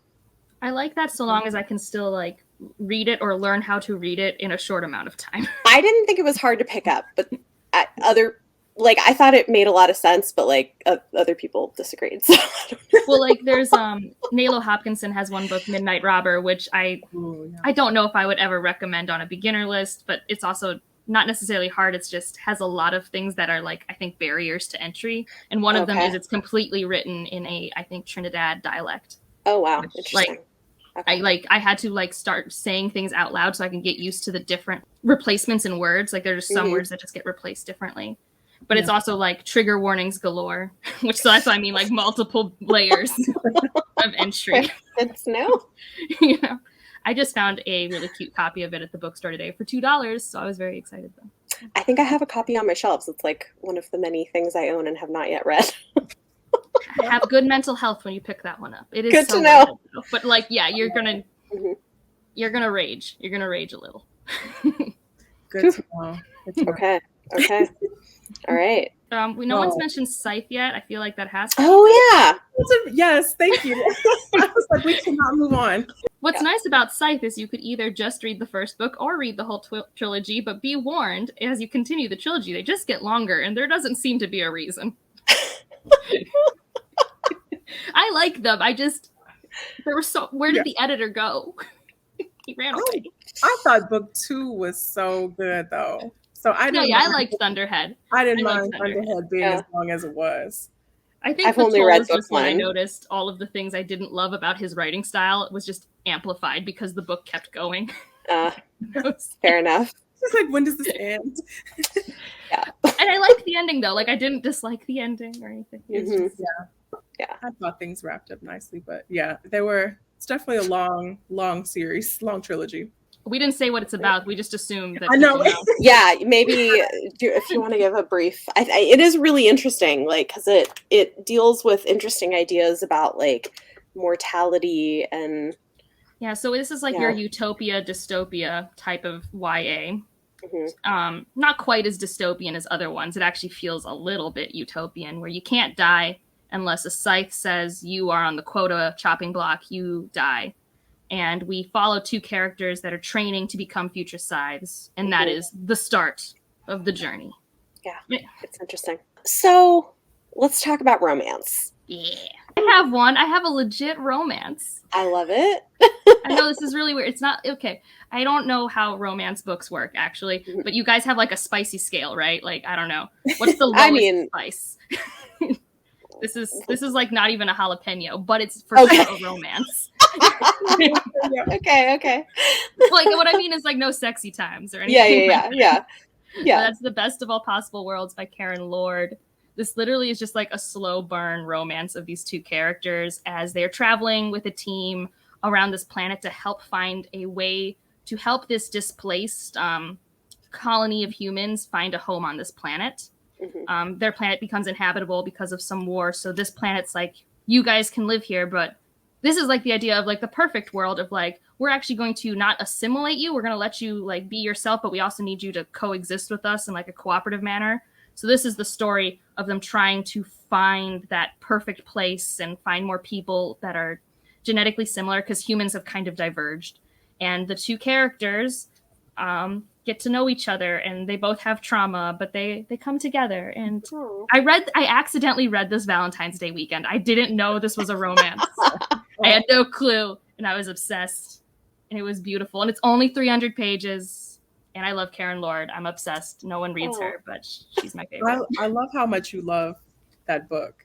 I like that so long as I can still like read it or learn how to read it in a short amount of time. I didn't think it was hard to pick up, but I thought it made a lot of sense, but like other people disagreed. So well, like there's Nalo Hopkinson has one book, Midnight Robber, which I don't know if I would ever recommend on a beginner list, but it's also not necessarily hard. It's just has a lot of things that are like, I think, barriers to entry. And one of them is it's completely written in a, I think, Trinidad dialect. Oh, wow. Which, Interesting. I had to start saying things out loud so I can get used to the different replacements in words. Like there's some words that just get replaced differently. But it's also like trigger warnings galore, which so that's what I mean, like multiple layers of entry. Good to know. You know, I just found a really cute copy of it at the bookstore today for $2, so I was very excited though. I think I have a copy on my shelves. It's like one of the many things I own and have not yet read. Have good mental health when you pick that one up. It is good so to know. But like, yeah, you're gonna rage. You're gonna rage a little. Good to know. Okay. All right. No one's mentioned Scythe yet. I feel like that has to. Oh yeah. Yes, thank you. I was like, we cannot move on. What's nice about Scythe is you could either just read the first book or read the whole trilogy, but be warned, as you continue the trilogy, they just get longer, and there doesn't seem to be a reason. I like them. Where did the editor go? He ran away. I thought book 2 was so good though. So I liked Thunderhead. I didn't mind Thunderhead being as long as it was. I think I've only read just when I noticed all of the things I didn't love about his writing style. It was just amplified because the book kept going. Fair enough. It's like, when does this end? Yeah. And I liked the ending though. Like I didn't dislike the ending or anything. It's just, yeah. I thought things wrapped up nicely, but yeah, it's definitely a long series, long trilogy. We didn't say what it's about. We just assumed that. I know. Yeah, maybe if you want to give a brief. It is really interesting, like, because it deals with interesting ideas about like mortality and. Yeah, so this is like your utopia dystopia type of YA. Not quite as dystopian as other ones. It actually feels a little bit utopian, where you can't die unless a scythe says you are on the quota chopping block. You die. And we follow 2 characters that are training to become future scythes. And that is the start of the journey. Yeah, it's interesting. So let's talk about romance. Yeah. I have one. I have a legit romance. I love it. I know this is really weird. It's not, okay. I don't know how romance books work, actually. But you guys have like a spicy scale, right? Like, I don't know. What's the lowest spice? This is like not even a jalapeno, but it's for sure a romance. Okay. Like what I mean is like no sexy times or anything. Yeah. That's The Best of All Possible Worlds by Karen Lord. This literally is just like a slow burn romance of these 2 characters as they're traveling with a team around this planet to help find a way to help this displaced colony of humans find a home on this planet. Their planet becomes inhabitable because of some war. So this planet's like, you guys can live here, but this is like the idea of like the perfect world of like, we're actually going to not assimilate you. We're going to let you like be yourself, but we also need you to coexist with us in like a cooperative manner. So this is the story of them trying to find that perfect place and find more people that are genetically similar, because humans have kind of diverged. And the 2 characters get to know each other, and they both have trauma, but they come together. And I accidentally read this Valentine's Day weekend. I didn't know this was a romance. I had no clue, and I was obsessed. And it was beautiful. And it's only 300 pages. And I love Karen Lord. I'm obsessed. No one reads her, but she's my favorite. I love how much you love that book.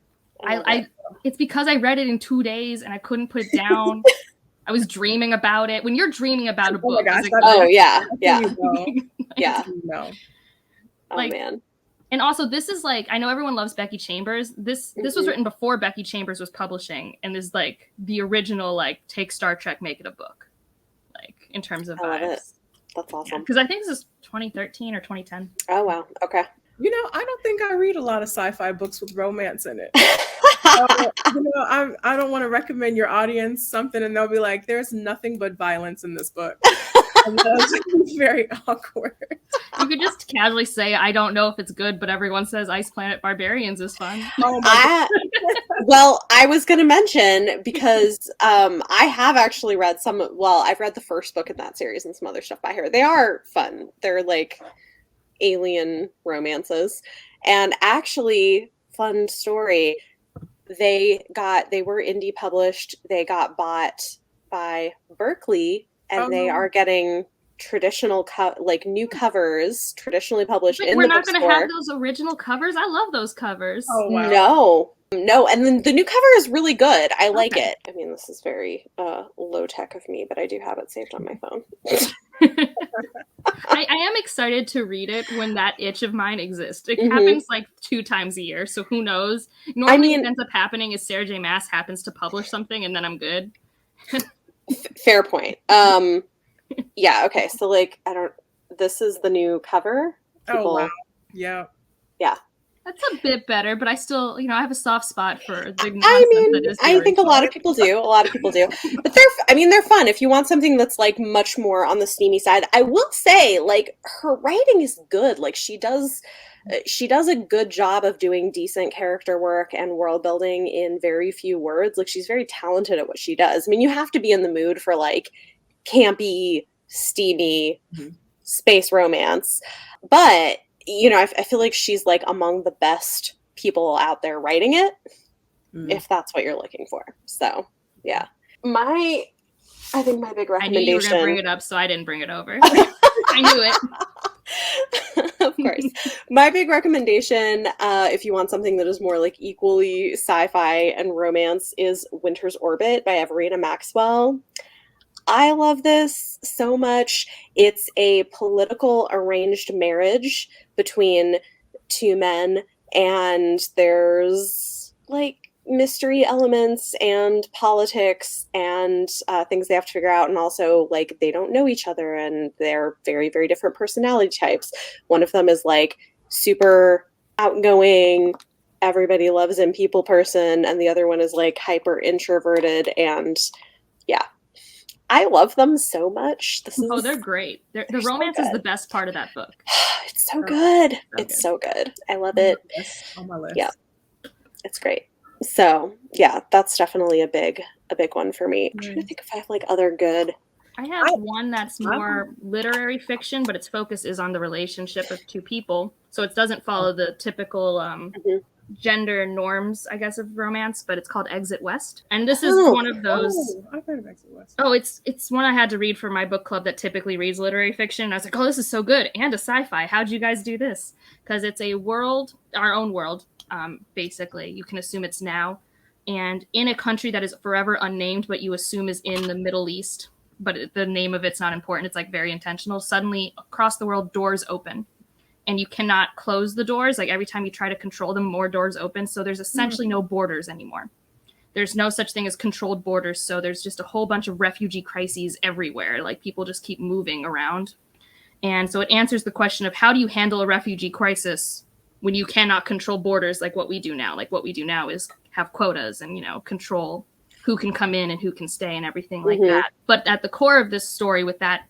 It's because I read it in 2 days and I couldn't put it down. I was dreaming about it. When you're dreaming about a book, my gosh, yeah. Yeah. Like, man. And also, this is like, I know everyone loves Becky Chambers. This was written before Becky Chambers was publishing, and is like the original like take Star Trek, make it a book, like in terms of vibes. That's awesome. Because I think this is 2013 or 2010. Oh wow. Okay. You know, I don't think I read a lot of sci-fi books with romance in it. I don't want to recommend your audience something and they'll be like, there's nothing but violence in this book. And that's very awkward. You could just casually say, I don't know if it's good, but everyone says Ice Planet Barbarians is fun. Oh my God. Well, I was going to mention, because I have actually read I've read the first book in that series and some other stuff by her. They are fun. They're like alien romances. And actually, fun story, they were indie published. They got bought by Berkeley, and they are getting traditional like new covers traditionally published Like, in we're the not going to bookstore. have those original covers. I love those covers. Oh wow. No, and then the new cover is really good. I like Okay. it. I mean, this is very low tech of me, but I do have it saved on my phone. I am excited to read it when that itch of mine exists. It Mhm. happens like 2 times a year, so who knows? Normally, what ends up happening is Sarah J. Maas happens to publish something, and then I'm good. Fair point. Yeah. Okay. So like, this is the new cover. Oh wow. Yeah. Yeah. That's a bit better, but I still, I have a soft spot for the nonsense I mean, that is the I think a original. lot of people do. A lot of people do. But they're fun. If you want something that's like much more on the steamy side, I will say, like, her writing is good. Like, she does a good job of doing decent character work and world building in very few words. Like, she's very talented at what she does. I mean, you have to be in the mood for like campy, steamy space romance, but I feel like she's like among the best people out there writing it, if that's what you're looking for. So yeah, I think my big recommendation. I knew you were going to bring it up, so I didn't bring it over. I knew it. Of course. My big recommendation, if you want something that is more like equally sci-fi and romance, is Winter's Orbit by Everina Maxwell. I love this so much. It's a political arranged marriage between two men, and there's like mystery elements and politics and things they have to figure out, and also like they don't know each other and they're very, very different personality types. One of them is like super outgoing, everybody loves him people person, and the other one is like hyper introverted. And yeah, I love them so much. They're great. The romance is the best part of that book. It's so good. It's so good. I love it. On my list. Yeah, it's great. So yeah, that's definitely a big one for me. I'm trying to think if I have like other good. I have one that's more literary fiction, but its focus is on the relationship of two people. So it doesn't follow the typical gender norms, I guess, of romance, but it's called Exit West. And this is one of those. I've heard of Exit West. Oh, it's one I had to read for my book club that typically reads literary fiction. And I was like, oh, this is so good. And a sci-fi. How'd you guys do this? Because it's a world, our own world, basically. You can assume it's now. And in a country that is forever unnamed, but you assume is in the Middle East, but the name of it's not important. It's like very intentional. Suddenly, across the world, doors open. And you cannot close the doors. Like every time you try to control them, more doors open. So there's essentially no borders anymore. There's no such thing as controlled borders. So there's just a whole bunch of refugee crises everywhere. Like people just keep moving around. And so it answers the question of how do you handle a refugee crisis when you cannot control borders like what we do now? Like what we do now is have quotas and, control who can come in and who can stay and everything like that. But at the core of this story with that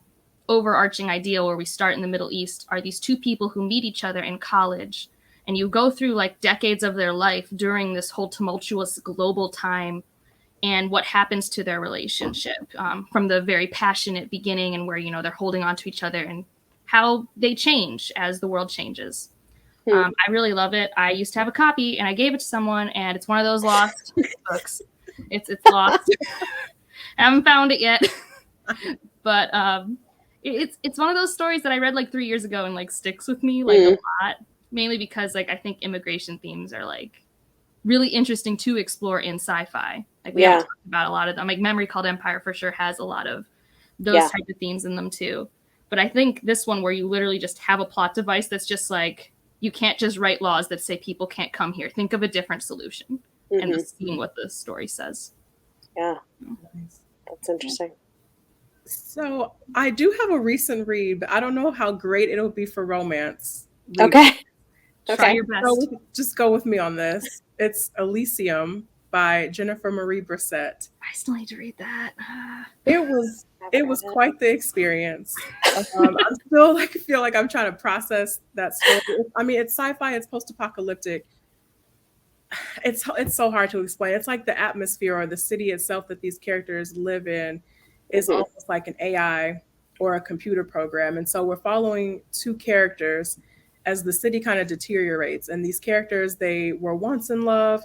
overarching idea where we start in the Middle East are these two people who meet each other in college, and you go through like decades of their life during this whole tumultuous global time and what happens to their relationship from the very passionate beginning and where, they're holding on to each other and how they change as the world changes. I really love it. I used to have a copy and I gave it to someone, and it's one of those lost books. It's lost. I haven't found it yet. But it's one of those stories that I read like 3 years ago and like sticks with me like a lot, mainly because like I think immigration themes are like really interesting to explore in sci-fi. Like we haven't talked about a lot of them. Like Memory Called Empire for sure has a lot of those type of themes in them too. But I think this one where you literally just have a plot device that's just like, you can't just write laws that say people can't come here. Think of a different solution and just seeing what the story says. Yeah, that's interesting. So I do have a recent read, but I don't know how great it'll be for romance. Okay. Try your best. So just go with me on this. It's Elysium by Jennifer Marie Brissett. I still need to read that. It was quite the experience. I still feel like I'm trying to process that story. I mean, it's sci-fi, it's post-apocalyptic. It's so hard to explain. It's like the atmosphere or the city itself that these characters live in is almost like an AI or a computer program. And so we're following two characters as the city kind of deteriorates. And these characters, they were once in love,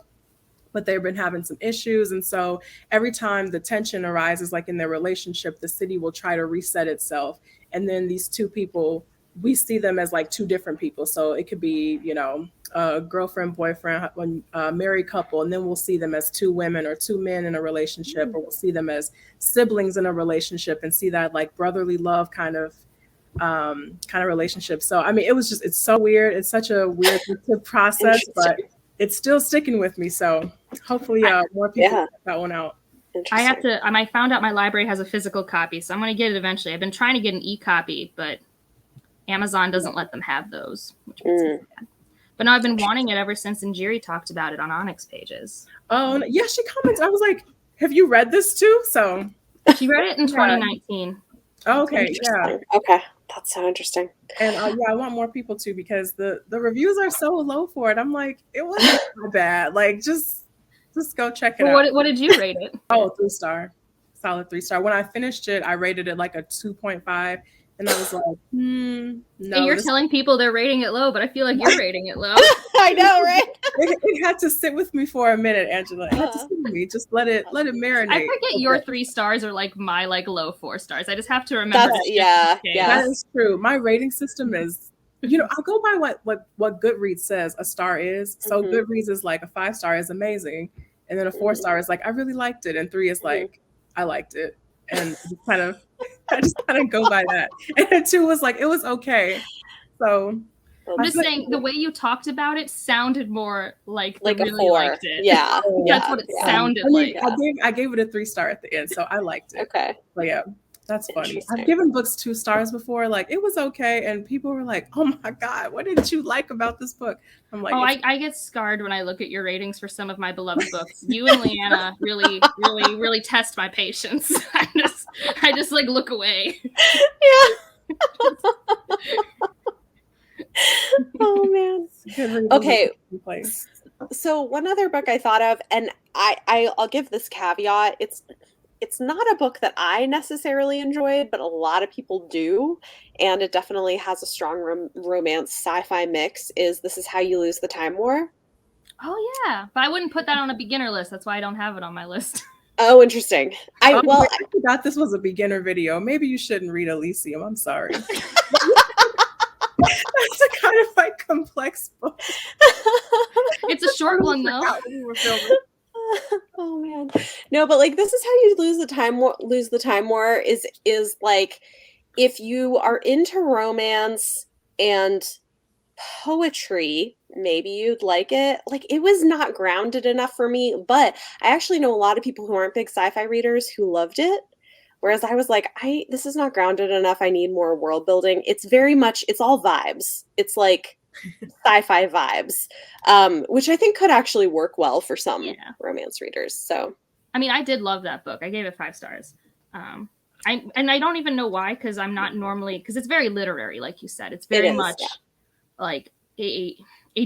but they've been having some issues. And so every time the tension arises, like in their relationship, the city will try to reset itself and then these two people, we see them as like two different people. So it could be, you know, a girlfriend, boyfriend, married couple, and then we'll see them as two women or two men in a relationship, or we'll see them as siblings in a relationship and see that like brotherly love kind of relationship. So I mean, it's so weird. It's such a weird process, but it's still sticking with me. So hopefully more people check that one out. I have to. I found out my library has a physical copy, so I'm going to get it eventually. I've been trying to get an e-copy, but Amazon doesn't let them have those, which makes me sad. But no, I've been wanting it ever since Injiri talked about it on Onyx Pages. Oh yeah, she commented. I was like, "Have you read this too?" So she read it in 2019. Oh, okay, yeah. Okay, that's so interesting. And I want more people to, because the reviews are so low for it. I'm like, it wasn't that bad. Like, just go check it out. What did you rate it? Oh, 3-star, solid 3-star. When I finished it, I rated it like a 2.5. And I was like, no. And you're telling people they're rating it low, but I feel like you're rating it low. I know, right? It had to sit with me for a minute, Angela. It had to sit with me. Just let it marinate. I forget your 3 stars are like my like low 4 stars. I just have to remember. Yeah. That is true. My rating system is, you know, I'll go by what Goodreads says a star is. So Goodreads is like a 5-star is amazing, and then a 4-star is like I really liked it, and 3 is like I liked it, and I just kind of go by that. And 2 was like, it was okay. So I'm just saying the way you talked about it sounded more like a really 4. liked it. Yeah. That's what it sounded like. I gave it a 3-star at the end, so I liked it. Okay. But yeah, that's funny. I've given books 2 stars before. Like, it was okay, and people were like, "Oh my God, what didn't you like about this book?" I'm like, I get scarred when I look at your ratings for some of my beloved books. You and Leanna really, really, really test my patience. I just like look away. Yeah. Oh man. Okay. So one other book I thought of, and I'll give this caveat: it's not a book that I necessarily enjoyed, but a lot of people do, and it definitely has a strong romance sci-fi mix. This Is How You Lose the Time War. Oh yeah, but I wouldn't put that on a beginner list. That's why I don't have it on my list. Oh, interesting. I forgot this was a beginner video. Maybe you shouldn't read Elysium. I'm sorry. That's a kind of like complex book. It's a short one though. Oh man, no, but like This Is How You Lose the Time War is like, if you are into romance and poetry, maybe you'd like it. Like, it was not grounded enough for me, but I actually know a lot of people who aren't big sci-fi readers who loved it. Whereas I was like, this is not grounded enough. I need more world building. It's all vibes. It's like sci-fi vibes, which I think could actually work well for some romance readers. So, I mean, I did love that book. I gave it 5 stars. I don't even know why, because I'm not normally, because it's very literary, like you said. It's very much like a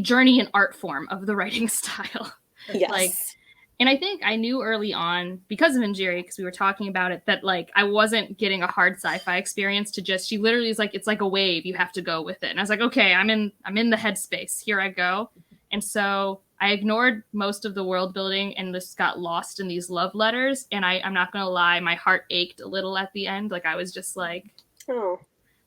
journey in art form of the writing style. Yes. And I think I knew early on, because of Injiri, because we were talking about it, that like I wasn't getting a hard sci-fi experience to just, she literally is like, it's like a wave, you have to go with it. And I was like, okay, I'm in the headspace, here I go. And so I ignored most of the world building and just got lost in these love letters. And I'm not going to lie, my heart ached a little at the end. Like I was just like, oh.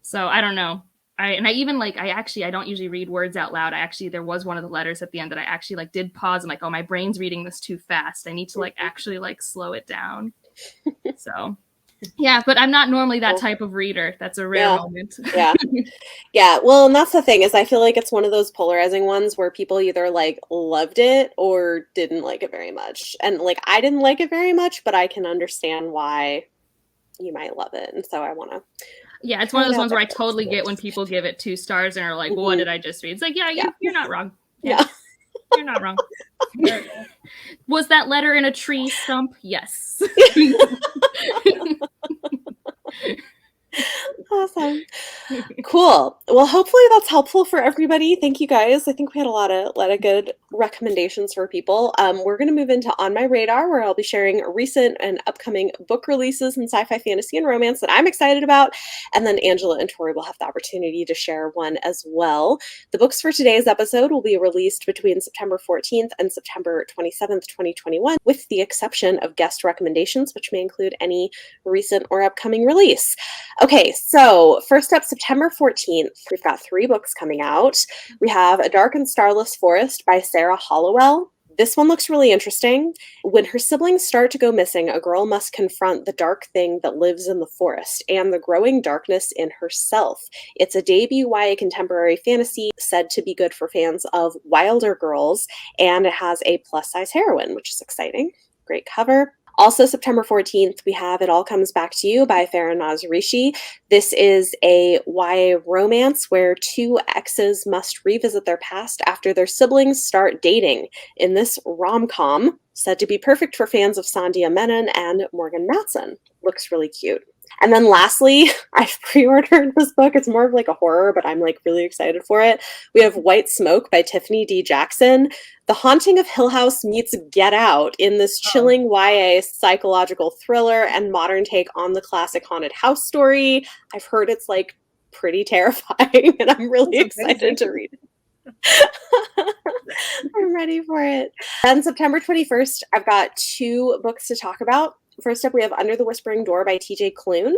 So I don't know. I don't usually read words out loud. There was one of the letters at the end that I actually like did pause. I'm like, oh, my brain's reading this too fast. I need to like actually like slow it down. So yeah, but I'm not normally that type of reader. That's a rare moment. Yeah. Well, and that's the thing, is I feel like it's one of those polarizing ones where people either like loved it or didn't like it very much. And like, I didn't like it very much, but I can understand why you might love it. And so I want to. Yeah, it's one of those ones where I totally get when people give it 2 stars and are like, what did I just read? It's like, you're not wrong. Yeah. You're not wrong. Was that letter in a tree stump? Yes. Awesome. Cool. Well, hopefully that's helpful for everybody. Thank you guys. I think we had a lot of good recommendations for people. We're going to move into On My Radar, where I'll be sharing recent and upcoming book releases in sci-fi, fantasy, and romance that I'm excited about. And then Angela and Tori will have the opportunity to share one as well. The books for today's episode will be released between September 14th and September 27th, 2021, with the exception of guest recommendations, which may include any recent or upcoming release. Okay, so So, first up, September 14th, we've got 3 books coming out. We have A Dark and Starless Forest by Sarah Hollowell. This one looks really interesting. When her siblings start to go missing, a girl must confront the dark thing that lives in the forest and the growing darkness in herself. It's a debut YA contemporary fantasy said to be good for fans of wilder girls, and it has a plus-size heroine, which is exciting. Great cover. Also, September 14th, we have It All Comes Back to You by Farinaz Rishi. This is a YA romance where 2 exes must revisit their past after their siblings start dating. In this rom-com, said to be perfect for fans of Sandhya Menon and Morgan Matson. Looks really cute. And then lastly, I've pre-ordered this book. It's more of like a horror, but I'm like really excited for it. We have White Smoke by Tiffany D. Jackson. The Haunting of Hill House meets Get Out in this chilling YA psychological thriller and modern take on the classic haunted house story. I've heard it's like pretty terrifying, and I'm really excited to read it. I'm ready for it. On September 21st, I've got 2 books to talk about. First up, we have Under the Whispering Door by TJ Klune.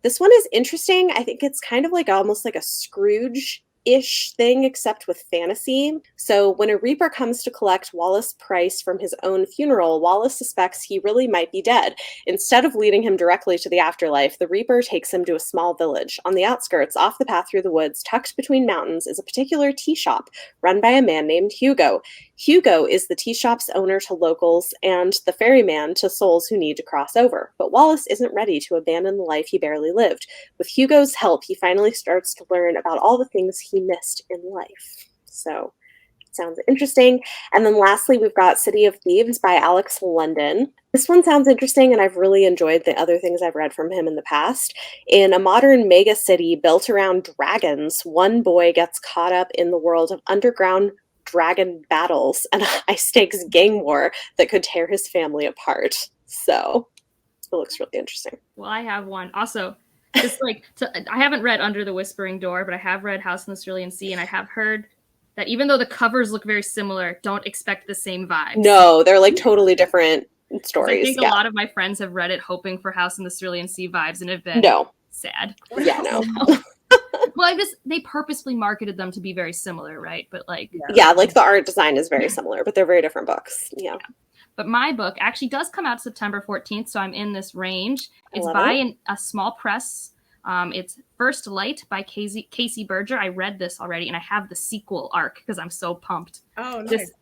This one is interesting. I think it's kind of like almost like a Scrooge-ish thing, except with fantasy. So when a reaper comes to collect Wallace Price from his own funeral, Wallace suspects he really might be dead. Instead of leading him directly to the afterlife, the reaper takes him to a small village. On the outskirts, off the path through the woods, tucked between mountains, is a particular tea shop run by a man named Hugo. Hugo is the tea shop's owner to locals and the ferryman to souls who need to cross over. But Wallace isn't ready to abandon the life he barely lived. With Hugo's help, he finally starts to learn about all the things he missed in life. So, sounds interesting. And then lastly, we've got City of Thieves by Alex London. This one sounds interesting, and I've really enjoyed the other things I've read from him in the past. In a modern mega city built around dragons, one boy gets caught up in the world of underground dragon battles and a high-stakes gang war that could tear his family apart. So it looks really interesting. Well, I have one. Also, just like I haven't read Under the Whispering Door, but I have read House in the Cerulean Sea, and I have heard that even though the covers look very similar, don't expect the same vibes. No, they're like totally different stories. I think a lot of my friends have read it hoping for House in the Cerulean Sea vibes and have been sad. Yeah, no. Well, I guess they purposefully marketed them to be very similar, right? But like, yeah, like the art design is very similar, but they're very different books. Yeah. But my book actually does come out September 14th, so I'm in this range. It's by a small press. It's First Light by Casey Berger. I read this already, and I have the sequel arc because I'm so pumped. Oh, nice.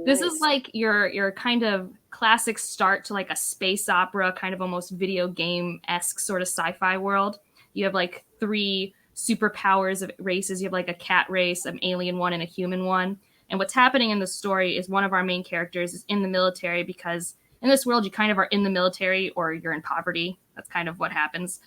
This is like your kind of classic start to like a space opera, kind of almost video game-esque sort of sci-fi world. You have like 3 superpowers of races. You have like a cat race, an alien one, and a human one. And what's happening in the story is one of our main characters is in the military, because in this world you kind of are in the military or you're in poverty. That's kind of what happens.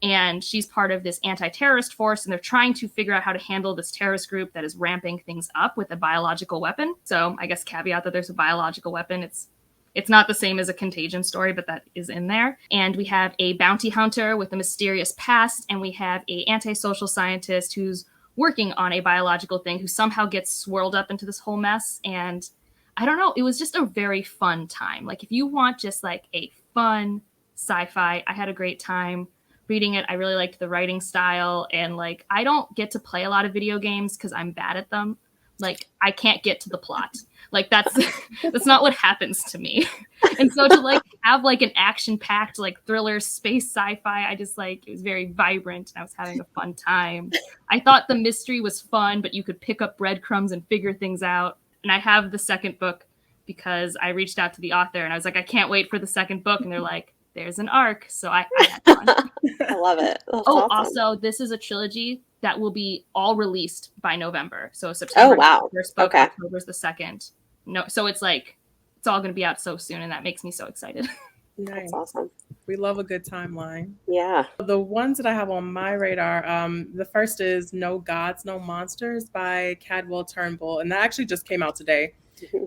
And she's part of this anti-terrorist force, and they're trying to figure out how to handle this terrorist group that is ramping things up with a biological weapon. So I guess caveat that there's a biological weapon. It's not the same as a Contagion story, but that is in there. And we have a bounty hunter with a mysterious past, and we have a antisocial scientist who's working on a biological thing who somehow gets swirled up into this whole mess. And I don't know, it was just a very fun time. Like if you want just like a fun sci-fi, I had a great time reading it. I really liked the writing style, and like I don't get to play a lot of video games because I'm bad at them. Like I can't get to the plot. Like that's not what happens to me. And so to like have like an action-packed like thriller space sci-fi, I just like it was very vibrant and I was having a fun time. I thought the mystery was fun, but you could pick up breadcrumbs and figure things out. And I have the second book because I reached out to the author and I was like, I can't wait for the second book. And they're like, there's an arc. So I had fun. I love it. That's awesome. Also, this is a trilogy that will be all released by November. So September wow. First book, October's the second. No, so it's like it's all going to be out so soon, and that makes me so excited. Nice. That's awesome. We love a good timeline. Yeah. The ones that I have on my radar, the first is No Gods, No Monsters by Cadwell Turnbull, and that actually just came out today.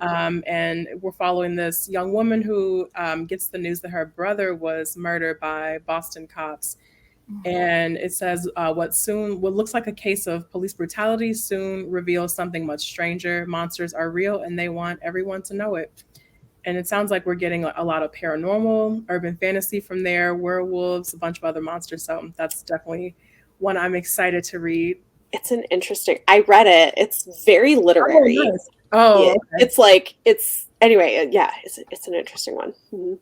And we're following this young woman who gets the news that her brother was murdered by Boston cops. And it says what looks like a case of police brutality soon reveals something much stranger. Monsters are real and they want everyone to know it. And it sounds like we're getting a lot of paranormal, urban fantasy from there, werewolves, a bunch of other monsters. So that's definitely one I'm excited to read. It's an interesting. I read it. It's very literary. Oh, nice. Oh, okay. Anyway. Yeah, it's an interesting one. Mm-hmm.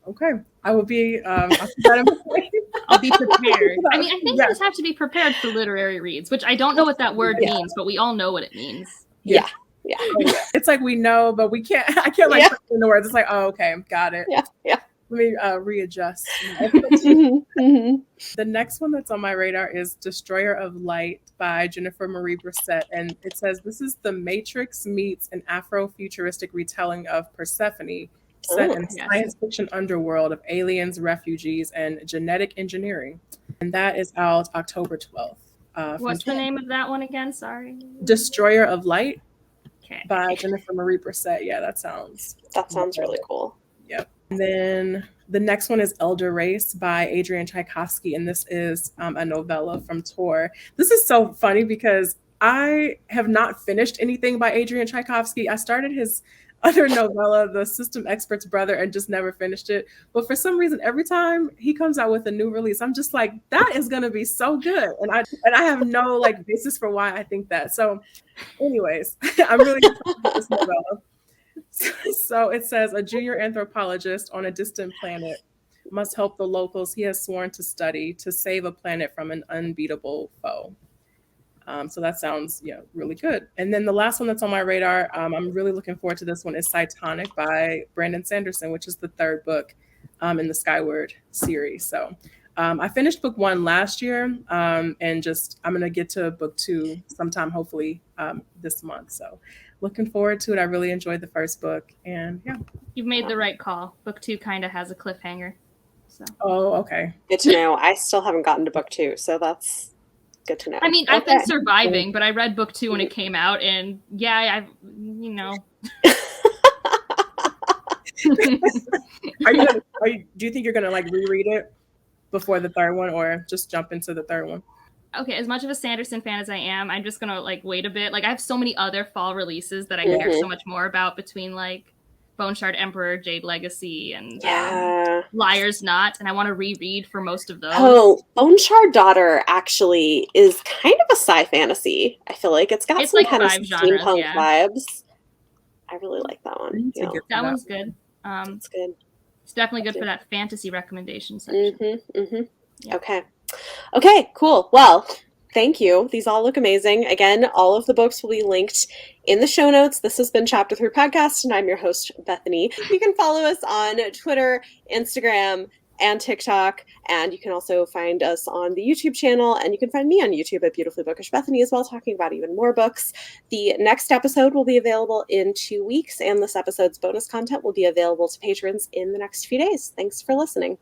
Okay, I will be. I'll put that in my I'll be prepared. I mean, I think you just have to be prepared for literary reads, which I don't know what that word means, but we all know what it means. Yeah. It's like we know, but we can't. I can't like put in the words. It's like, oh, okay, got it. Yeah. Let me readjust. The next one that's on my radar is Destroyer of Light by Jennifer Marie Brissett. And it says, this is the Matrix meets an Afro-futuristic retelling of Persephone set in science fiction underworld of aliens, refugees, and genetic engineering. And that is out October 12th. What's the name of that one again? Sorry. Destroyer of Light by Okay. Jennifer Marie Brissett. Yeah, that sounds really cool. Yep. And then the next one is Elder Race by Adrian Tchaikovsky, and this is a novella from Tor. This is so funny because I have not finished anything by Adrian Tchaikovsky. I started his other novella, The System Expert's Brother, and just never finished it. But for some reason, every time he comes out with a new release, I'm just like, that is going to be so good. And I have no like basis for why I think that. So anyways, I'm really excited about this novella. So it says, a junior anthropologist on a distant planet must help the locals he has sworn to study to save a planet from an unbeatable foe. So that sounds really good. And then the last one that's on my radar, I'm really looking forward to this one, is Cytonic by Brandon Sanderson, which is the third book in the Skyward series. So I finished book 1 last year, and I'm going to get to book 2 sometime, hopefully this month. So looking forward to it. I really enjoyed the first book, and You've made the right call. Book 2 kind of has a cliffhanger. So. Oh, okay. Good to know. I still haven't gotten to book 2, so that's good to know. I mean, I've been surviving, but I read book 2 when it came out, and do you think you're gonna like reread it before the third one, or just jump into the third one? Okay, as much of a Sanderson fan as I am, I'm just gonna like wait a bit. Like I have so many other fall releases that I care so much more about, between like Bone Shard Emperor, Jade Legacy, and Liar's Knot, and I want to reread for most of those. Oh, Bone Shard Daughter actually is kind of a sci-fantasy. I feel like it's got some like kind of genres, steampunk vibes. I really like that one. That one's good. It's good. It's definitely good for that fantasy recommendation section. Yeah. Okay, cool. Well, thank you. These all look amazing. Again, all of the books will be linked in the show notes. This has been Chapter 3 Podcast, and I'm your host, Bethany. You can follow us on Twitter, Instagram, and TikTok, and you can also find us on the YouTube channel, and you can find me on YouTube at Beautifully Bookish Bethany as well, talking about even more books. The next episode will be available in 2 weeks, and this episode's bonus content will be available to patrons in the next few days. Thanks for listening.